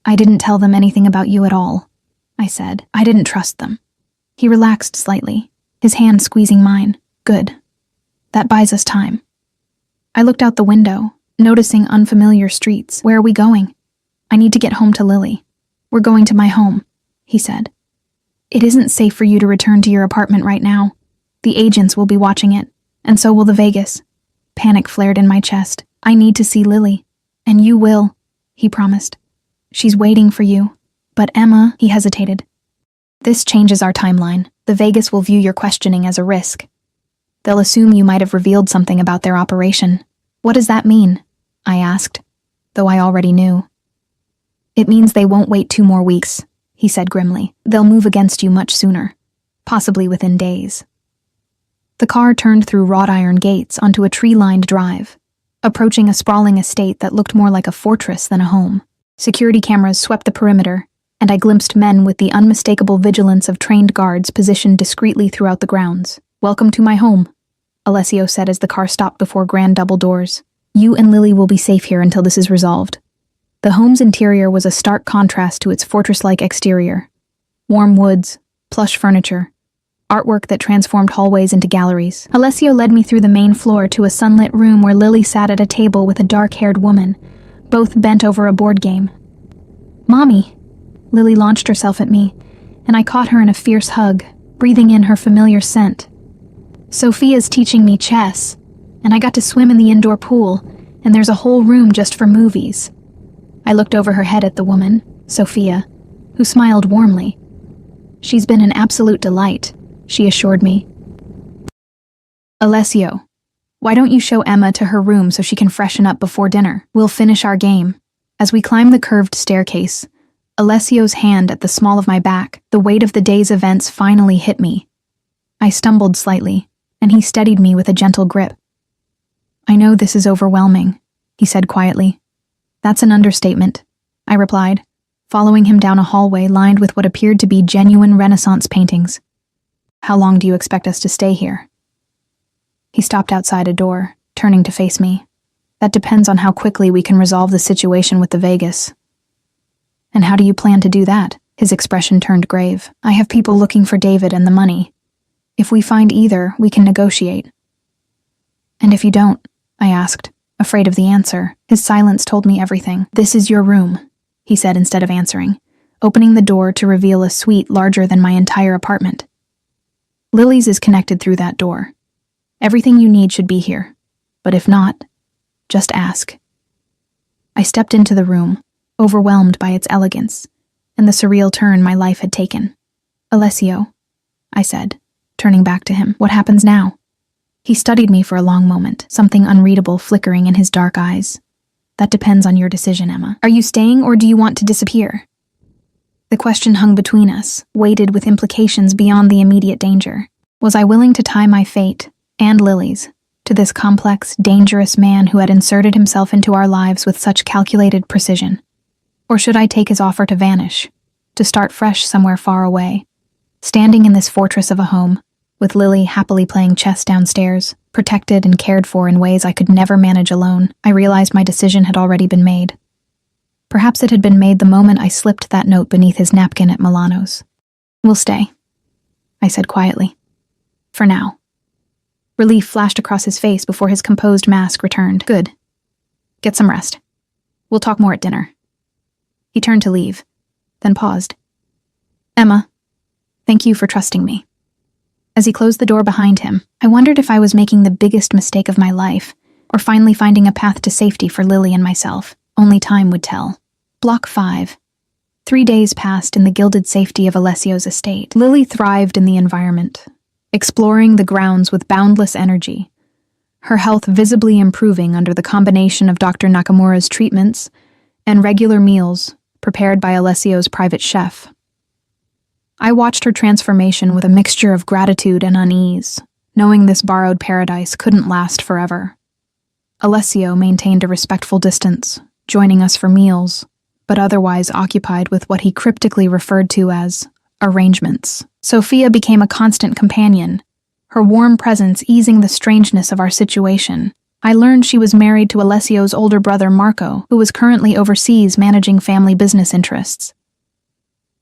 "I didn't tell them anything about you at all," I said. "I didn't trust them." He relaxed slightly, his hand squeezing mine. "Good. That buys us time." I looked out the window, noticing unfamiliar streets. "Where are we going?" "I need to get home to Lily." "We're going to my home," he said. "It isn't safe for you to return to your apartment right now. The agents will be watching it, and so will the Vegas." Panic flared in my chest. "I need to see Lily." "And you will," he promised. "She's waiting for you." "But Emma," he hesitated. "This changes our timeline. The Vegas will view your questioning as a risk. They'll assume you might have revealed something about their operation." "What does that mean?" I asked, though I already knew. "It means they won't wait 2 more weeks," he said grimly. "They'll move against you much sooner, possibly within days." The car turned through wrought iron gates onto a tree-lined drive, approaching a sprawling estate that looked more like a fortress than a home. Security cameras swept the perimeter, and I glimpsed men with the unmistakable vigilance of trained guards positioned discreetly throughout the grounds. "Welcome to my home," Alessio said as the car stopped before grand double doors. "You and Lily will be safe here until this is resolved." The home's interior was a stark contrast to its fortress-like exterior. Warm woods, plush furniture, artwork that transformed hallways into galleries. Alessio led me through the main floor to a sunlit room where Lily sat at a table with a dark-haired woman, both bent over a board game. "Mommy," Lily launched herself at me, and I caught her in a fierce hug, breathing in her familiar scent. Sophia's teaching me chess, and I got to swim in the indoor pool, and there's a whole room just for movies. I looked over her head at the woman, Sophia, who smiled warmly. She's been an absolute delight, she assured me. Alessio, why don't you show Emma to her room so she can freshen up before dinner? We'll finish our game. As we climbed the curved staircase, Alessio's hand at the small of my back, the weight of the day's events finally hit me. I stumbled slightly, and he steadied me with a gentle grip. I know this is overwhelming, he said quietly. That's an understatement, I replied, following him down a hallway lined with what appeared to be genuine Renaissance paintings. How long do you expect us to stay here? He stopped outside a door, turning to face me. That depends on how quickly we can resolve the situation with the Vegas. And how do you plan to do that? His expression turned grave. I have people looking for David and the money. If we find either, we can negotiate. And if you don't? I asked, afraid of the answer. His silence told me everything. This is your room, he said instead of answering, opening the door to reveal a suite larger than my entire apartment. Lily's is connected through that door. Everything you need should be here, but if not, just ask. I stepped into the room, overwhelmed by its elegance and the surreal turn my life had taken. Alessio, I said, turning back to him, what happens now? He studied me for a long moment, something unreadable flickering in his dark eyes. That depends on your decision, Emma. Are you staying or do you want to disappear? The question hung between us, weighted with implications beyond the immediate danger. Was I willing to tie my fate, and Lily's, to this complex, dangerous man who had inserted himself into our lives with such calculated precision? Or should I take his offer to vanish, to start fresh somewhere far away, standing in this fortress of a home, with Lily happily playing chess downstairs, protected and cared for in ways I could never manage alone? I realized my decision had already been made. Perhaps it had been made the moment I slipped that note beneath his napkin at Milano's. We'll stay, I said quietly. For now. Relief flashed across his face before his composed mask returned. Good. Get some rest. We'll talk more at dinner. He turned to leave, then paused. Emma, thank you for trusting me. As he closed the door behind him, I wondered if I was making the biggest mistake of my life, or finally finding a path to safety for Lily and myself. Only time would tell. Block 5. 3 days passed in the gilded safety of Alessio's estate. Lily thrived in the environment, exploring the grounds with boundless energy, her health visibly improving under the combination of Dr. Nakamura's treatments and regular meals prepared by Alessio's private chef. I watched her transformation with a mixture of gratitude and unease, knowing this borrowed paradise couldn't last forever. Alessio maintained a respectful distance, joining us for meals, but otherwise occupied with what he cryptically referred to as arrangements. Sophia became a constant companion, her warm presence easing the strangeness of our situation. I learned she was married to Alessio's older brother Marco, who was currently overseas managing family business interests.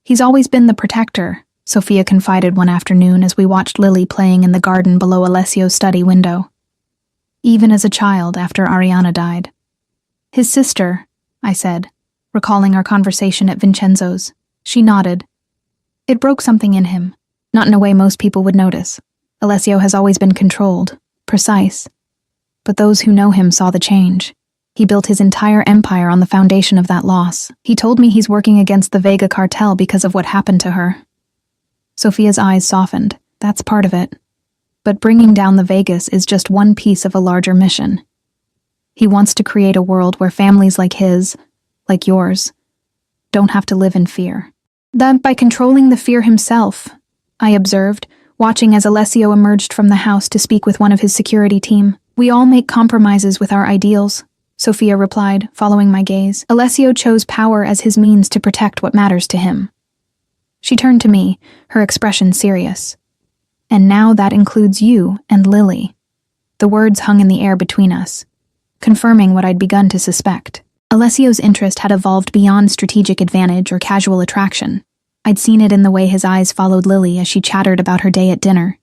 He's always been the protector, Sophia confided one afternoon as we watched Lily playing in the garden below Alessio's study window. Even as a child after Ariana died. His sister, I said, recalling our conversation at Vincenzo's. She nodded. It broke something in him, not in a way most people would notice. Alessio has always been controlled, precise. But those who know him saw the change. He built his entire empire on the foundation of that loss. He told me he's working against the Vega cartel because of what happened to her. Sophia's eyes softened. That's part of it. But bringing down the Vegas is just one piece of a larger mission. He wants to create a world where families like his, like yours, don't have to live in fear. That by controlling the fear himself, I observed, watching as Alessio emerged from the house to speak with one of his security team. We all make compromises with our ideals, Sophia replied, following my gaze. Alessio chose power as his means to protect what matters to him. She turned to me, her expression serious. And now that includes you and Lily. The words hung in the air between us, confirming what I'd begun to suspect. Alessio's interest had evolved beyond strategic advantage or casual attraction. I'd seen it in the way his eyes followed Lily as she chattered about her day at dinner,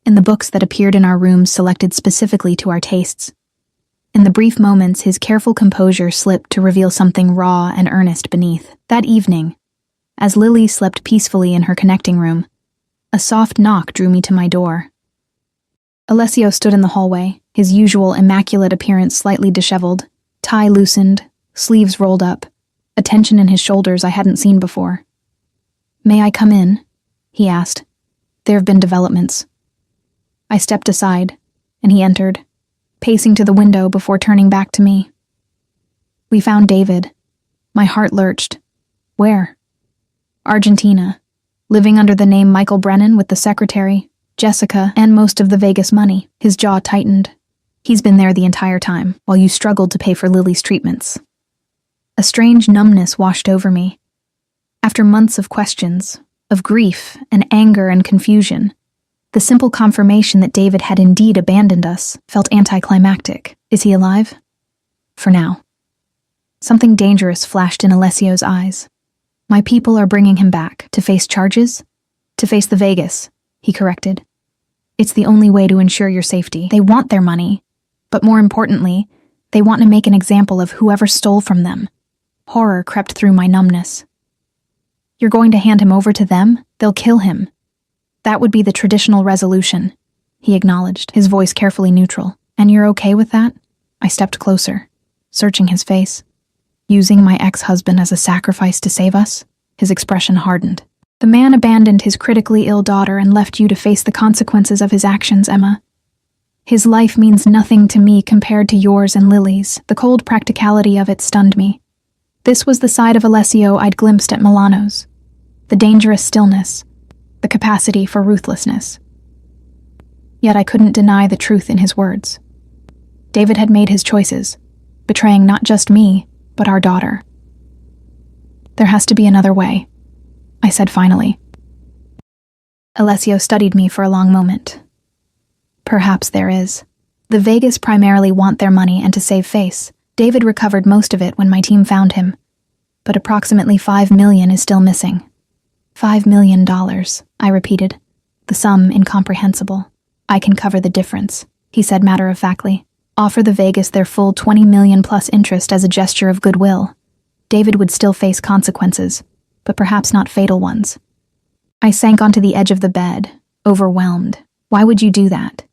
in the books that appeared in our rooms selected specifically to our tastes. In the brief moments, his careful composure slipped to reveal something raw and earnest beneath. That evening, As Lily slept peacefully in her connecting room, a soft knock drew me to my door. Alessio stood in the hallway, his usual immaculate appearance slightly disheveled, tie loosened, sleeves rolled up, a tension in his shoulders I hadn't seen before. "May I come in?" he asked. "There have been developments." I stepped aside, and he entered, pacing to the window before turning back to me. "We found David." My heart lurched. "Where?" "Argentina, living under the name Michael Brennan with the secretary, Jessica, and most of the Vegas money." His jaw tightened. "He's been there the entire time, while you struggled to pay for Lily's treatments." A strange numbness washed over me. After months of questions, of grief and anger and confusion, the simple confirmation that David had indeed abandoned us felt anticlimactic. Is he alive? For now. Something dangerous flashed in Alessio's eyes. "My people are bringing him back. To face charges? To face the Vegas," he corrected. "It's the only way to ensure your safety. They want their money, but more importantly, they want to make an example of whoever stole from them." Horror crept through my numbness. "You're going to hand him over to them? They'll kill him." "That would be the traditional resolution," he acknowledged, his voice carefully neutral. "And you're okay with that?" I stepped closer, searching his face. "Using my ex-husband as a sacrifice to save us?" His expression hardened. "The man abandoned his critically ill daughter and left you to face the consequences of his actions, Emma. His life means nothing to me compared to yours and Lily's." The cold practicality of it stunned me. This was the side of Alessio I'd glimpsed at Milano's. The dangerous stillness, the capacity for ruthlessness. Yet I couldn't deny the truth in his words. David had made his choices, betraying not just me, but our daughter. "There has to be another way," I said finally. Alessio studied me for a long moment. "Perhaps there is. The Vegas primarily want their money and to save face. David recovered most of it when my team found him, but approximately $5 million is still missing." $5 million, I repeated, the sum incomprehensible. "I can cover the difference," he said matter-of-factly. "Offer the Vegas their full $20 million plus interest as a gesture of goodwill. David would still face consequences, but perhaps not fatal ones." I sank onto the edge of the bed, overwhelmed. "Why would you do that?"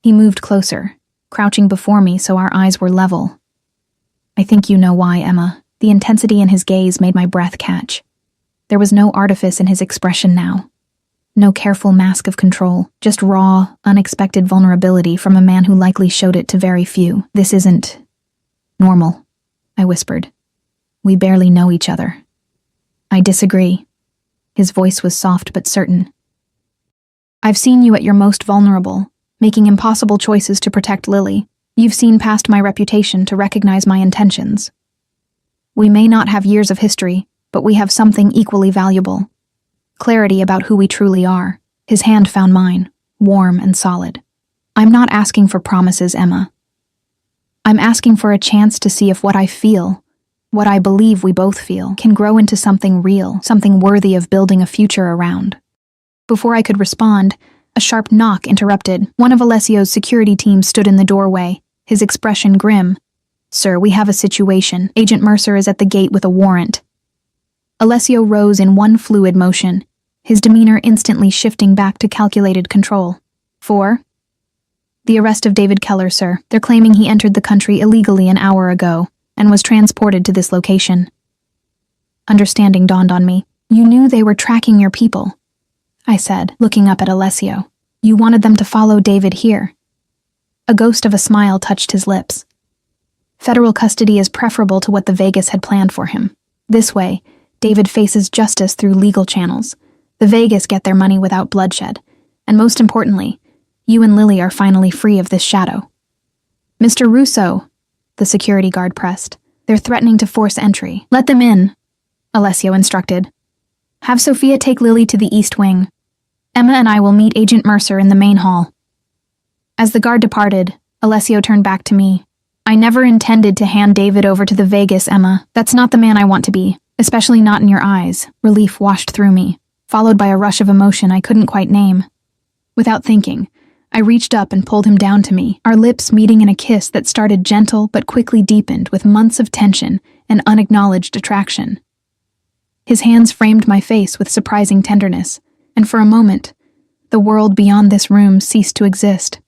He moved closer, crouching before me so our eyes were level. "I think you know why, Emma." The intensity in his gaze made my breath catch. There was no artifice in his expression now. No careful mask of control, just raw, unexpected vulnerability from a man who likely showed it to very few. "This isn't normal," I whispered. "We barely know each other." "I disagree." His voice was soft but certain. "I've seen you at your most vulnerable, making impossible choices to protect Lily. You've seen past my reputation to recognize my intentions. We may not have years of history, but we have something equally valuable. Clarity about who we truly are." His hand found mine, warm and solid. "I'm not asking for promises, Emma. I'm asking for a chance to see if what I feel, what I believe we both feel, can grow into something real, something worthy of building a future around." Before I could respond, a sharp knock interrupted. One of Alessio's security team stood in the doorway, his expression grim. "Sir, we have a situation. Agent Mercer is at the gate with a warrant." Alessio rose in one fluid motion, his demeanor instantly shifting back to calculated control. "For?" "The arrest of David Keller, sir. They're claiming he entered the country illegally an hour ago and was transported to this location." Understanding dawned on me. "You knew they were tracking your people," I said, looking up at Alessio. "You wanted them to follow David here." A ghost of a smile touched his lips. "Federal custody is preferable to what the Vegas had planned for him. This way, David faces justice through legal channels. The Vegas get their money without bloodshed. And most importantly, you and Lily are finally free of this shadow." "Mr. Russo," the security guard pressed. "They're threatening to force entry." "Let them in," Alessio instructed. "Have Sophia take Lily to the East Wing. Emma and I will meet Agent Mercer in the main hall." As the guard departed, Alessio turned back to me. "I never intended to hand David over to the Vegas, Emma. That's not the man I want to be, especially not in your eyes." Relief washed through me, followed by a rush of emotion I couldn't quite name. Without thinking, I reached up and pulled him down to me, our lips meeting in a kiss that started gentle but quickly deepened with months of tension and unacknowledged attraction. His hands framed my face with surprising tenderness, and for a moment, the world beyond this room ceased to exist.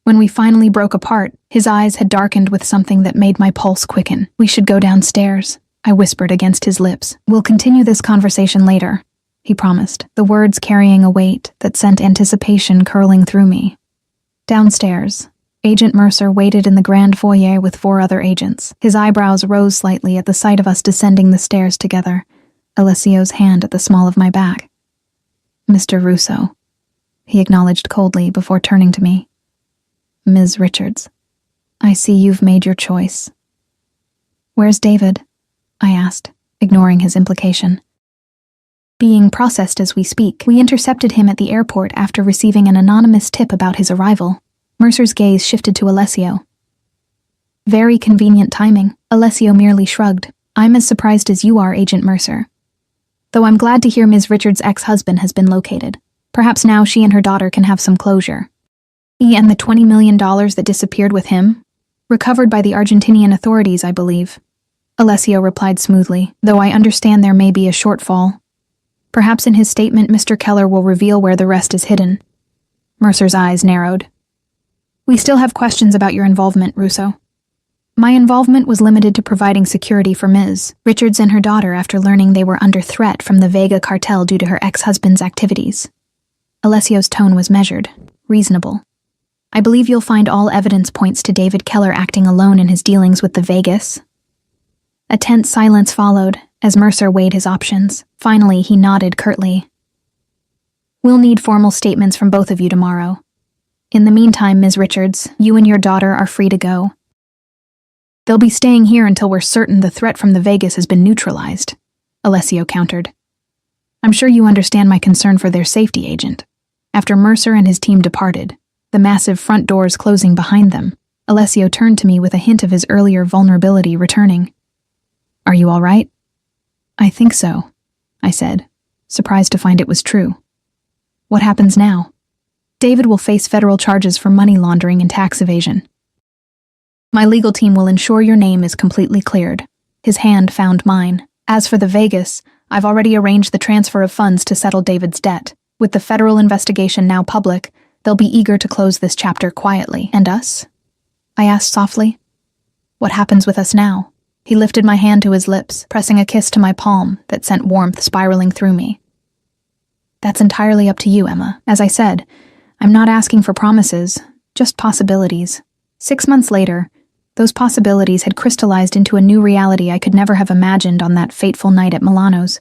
When we finally broke apart, his eyes had darkened with something that made my pulse quicken. "We should go downstairs," I whispered against his lips. "We'll continue this conversation later," he promised, the words carrying a weight that sent anticipation curling through me. Downstairs, Agent Mercer waited in the grand foyer with 4 other agents. His eyebrows rose slightly at the sight of us descending the stairs together, Alessio's hand at the small of my back. "Mr. Russo," he acknowledged coldly before turning to me. "Ms. Richards, I see you've made your choice." "Where's David?" I asked, ignoring his implication. "Being processed as we speak. We intercepted him at the airport after receiving an anonymous tip about his arrival." Mercer's gaze shifted to Alessio. "Very convenient timing." Alessio merely shrugged. "I'm as surprised as you are, Agent Mercer. Though I'm glad to hear Ms. Richards' ex-husband has been located. Perhaps now she and her daughter can have some closure." "And the $20 million that disappeared with him? Recovered by the Argentinian authorities, I believe." Alessio replied smoothly, "though I understand there may be a shortfall. Perhaps in his statement Mr. Keller will reveal where the rest is hidden." Mercer's eyes narrowed. "We still have questions about your involvement, Russo." "My involvement was limited to providing security for Ms. Richards and her daughter after learning they were under threat from the Vega cartel due to her ex-husband's activities." Alessio's tone was measured, reasonable. "I believe you'll find all evidence points to David Keller acting alone in his dealings with the Vegas." A tense silence followed as Mercer weighed his options. Finally, he nodded curtly. "We'll need formal statements from both of you tomorrow. In the meantime, Ms. Richards, you and your daughter are free to go." "They'll be staying here until we're certain the threat from the Vegas has been neutralized," Alessio countered. "I'm sure you understand my concern for their safety, Agent." After Mercer and his team departed, the massive front doors closing behind them, Alessio turned to me with a hint of his earlier vulnerability returning. "Are you all right?" "I think so," I said, surprised to find it was true. "What happens now?" "David will face federal charges for money laundering and tax evasion. My legal team will ensure your name is completely cleared." His hand found mine. "As for the Vegas, I've already arranged the transfer of funds to settle David's debt. With the federal investigation now public, they'll be eager to close this chapter quietly." "And us?" I asked softly. "What happens with us now?" He lifted my hand to his lips, pressing a kiss to my palm that sent warmth spiraling through me. "That's entirely up to you, Emma. As I said, I'm not asking for promises, just possibilities." 6 months later, those possibilities had crystallized into a new reality I could never have imagined on that fateful night at Milano's.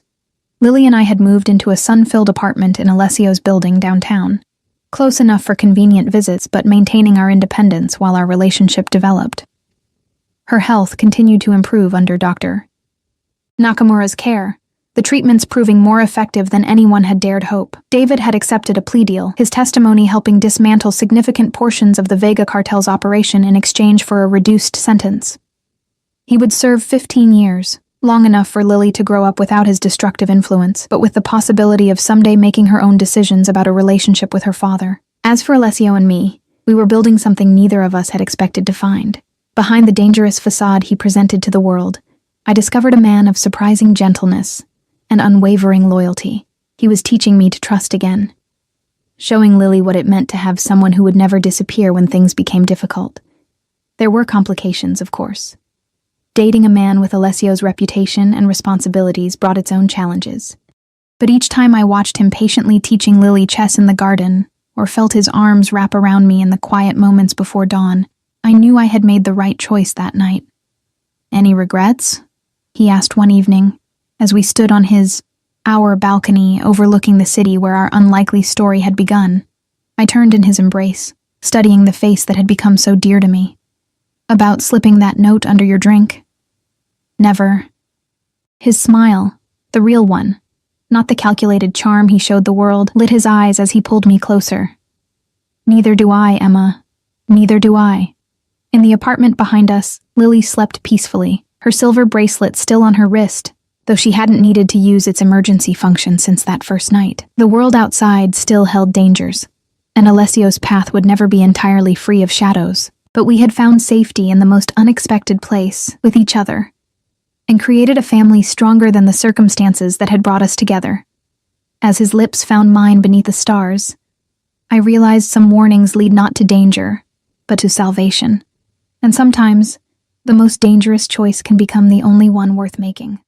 Lily and I had moved into a sun-filled apartment in Alessio's building downtown, close enough for convenient visits but maintaining our independence while our relationship developed. Her health continued to improve under Dr. Nakamura's care, the treatments proving more effective than anyone had dared hope. David had accepted a plea deal, his testimony helping dismantle significant portions of the Vega cartel's operation in exchange for a reduced sentence. He would serve 15 years, long enough for Lily to grow up without his destructive influence, but with the possibility of someday making her own decisions about a relationship with her father. As for Alessio and me, we were building something neither of us had expected to find. Behind the dangerous facade he presented to the world, I discovered a man of surprising gentleness and unwavering loyalty. He was teaching me to trust again, showing Lily what it meant to have someone who would never disappear when things became difficult. There were complications, of course. Dating a man with Alessio's reputation and responsibilities brought its own challenges. But each time I watched him patiently teaching Lily chess in the garden, or felt his arms wrap around me in the quiet moments before dawn, I knew I had made the right choice that night. "Any regrets?" he asked one evening, as we stood on our balcony overlooking the city where our unlikely story had begun. I turned in his embrace, studying the face that had become so dear to me. "About slipping that note under your drink?" "Never." His smile, the real one, not the calculated charm he showed the world, lit his eyes as he pulled me closer. "Neither do I, Emma. Neither do I." In the apartment behind us, Lily slept peacefully, her silver bracelet still on her wrist, though she hadn't needed to use its emergency function since that first night. The world outside still held dangers, and Alessio's path would never be entirely free of shadows, but we had found safety in the most unexpected place, with each other. and created a family stronger than the circumstances that had brought us together. As his lips found mine beneath the stars, I realized some warnings lead not to danger, but to salvation. And sometimes, the most dangerous choice can become the only one worth making.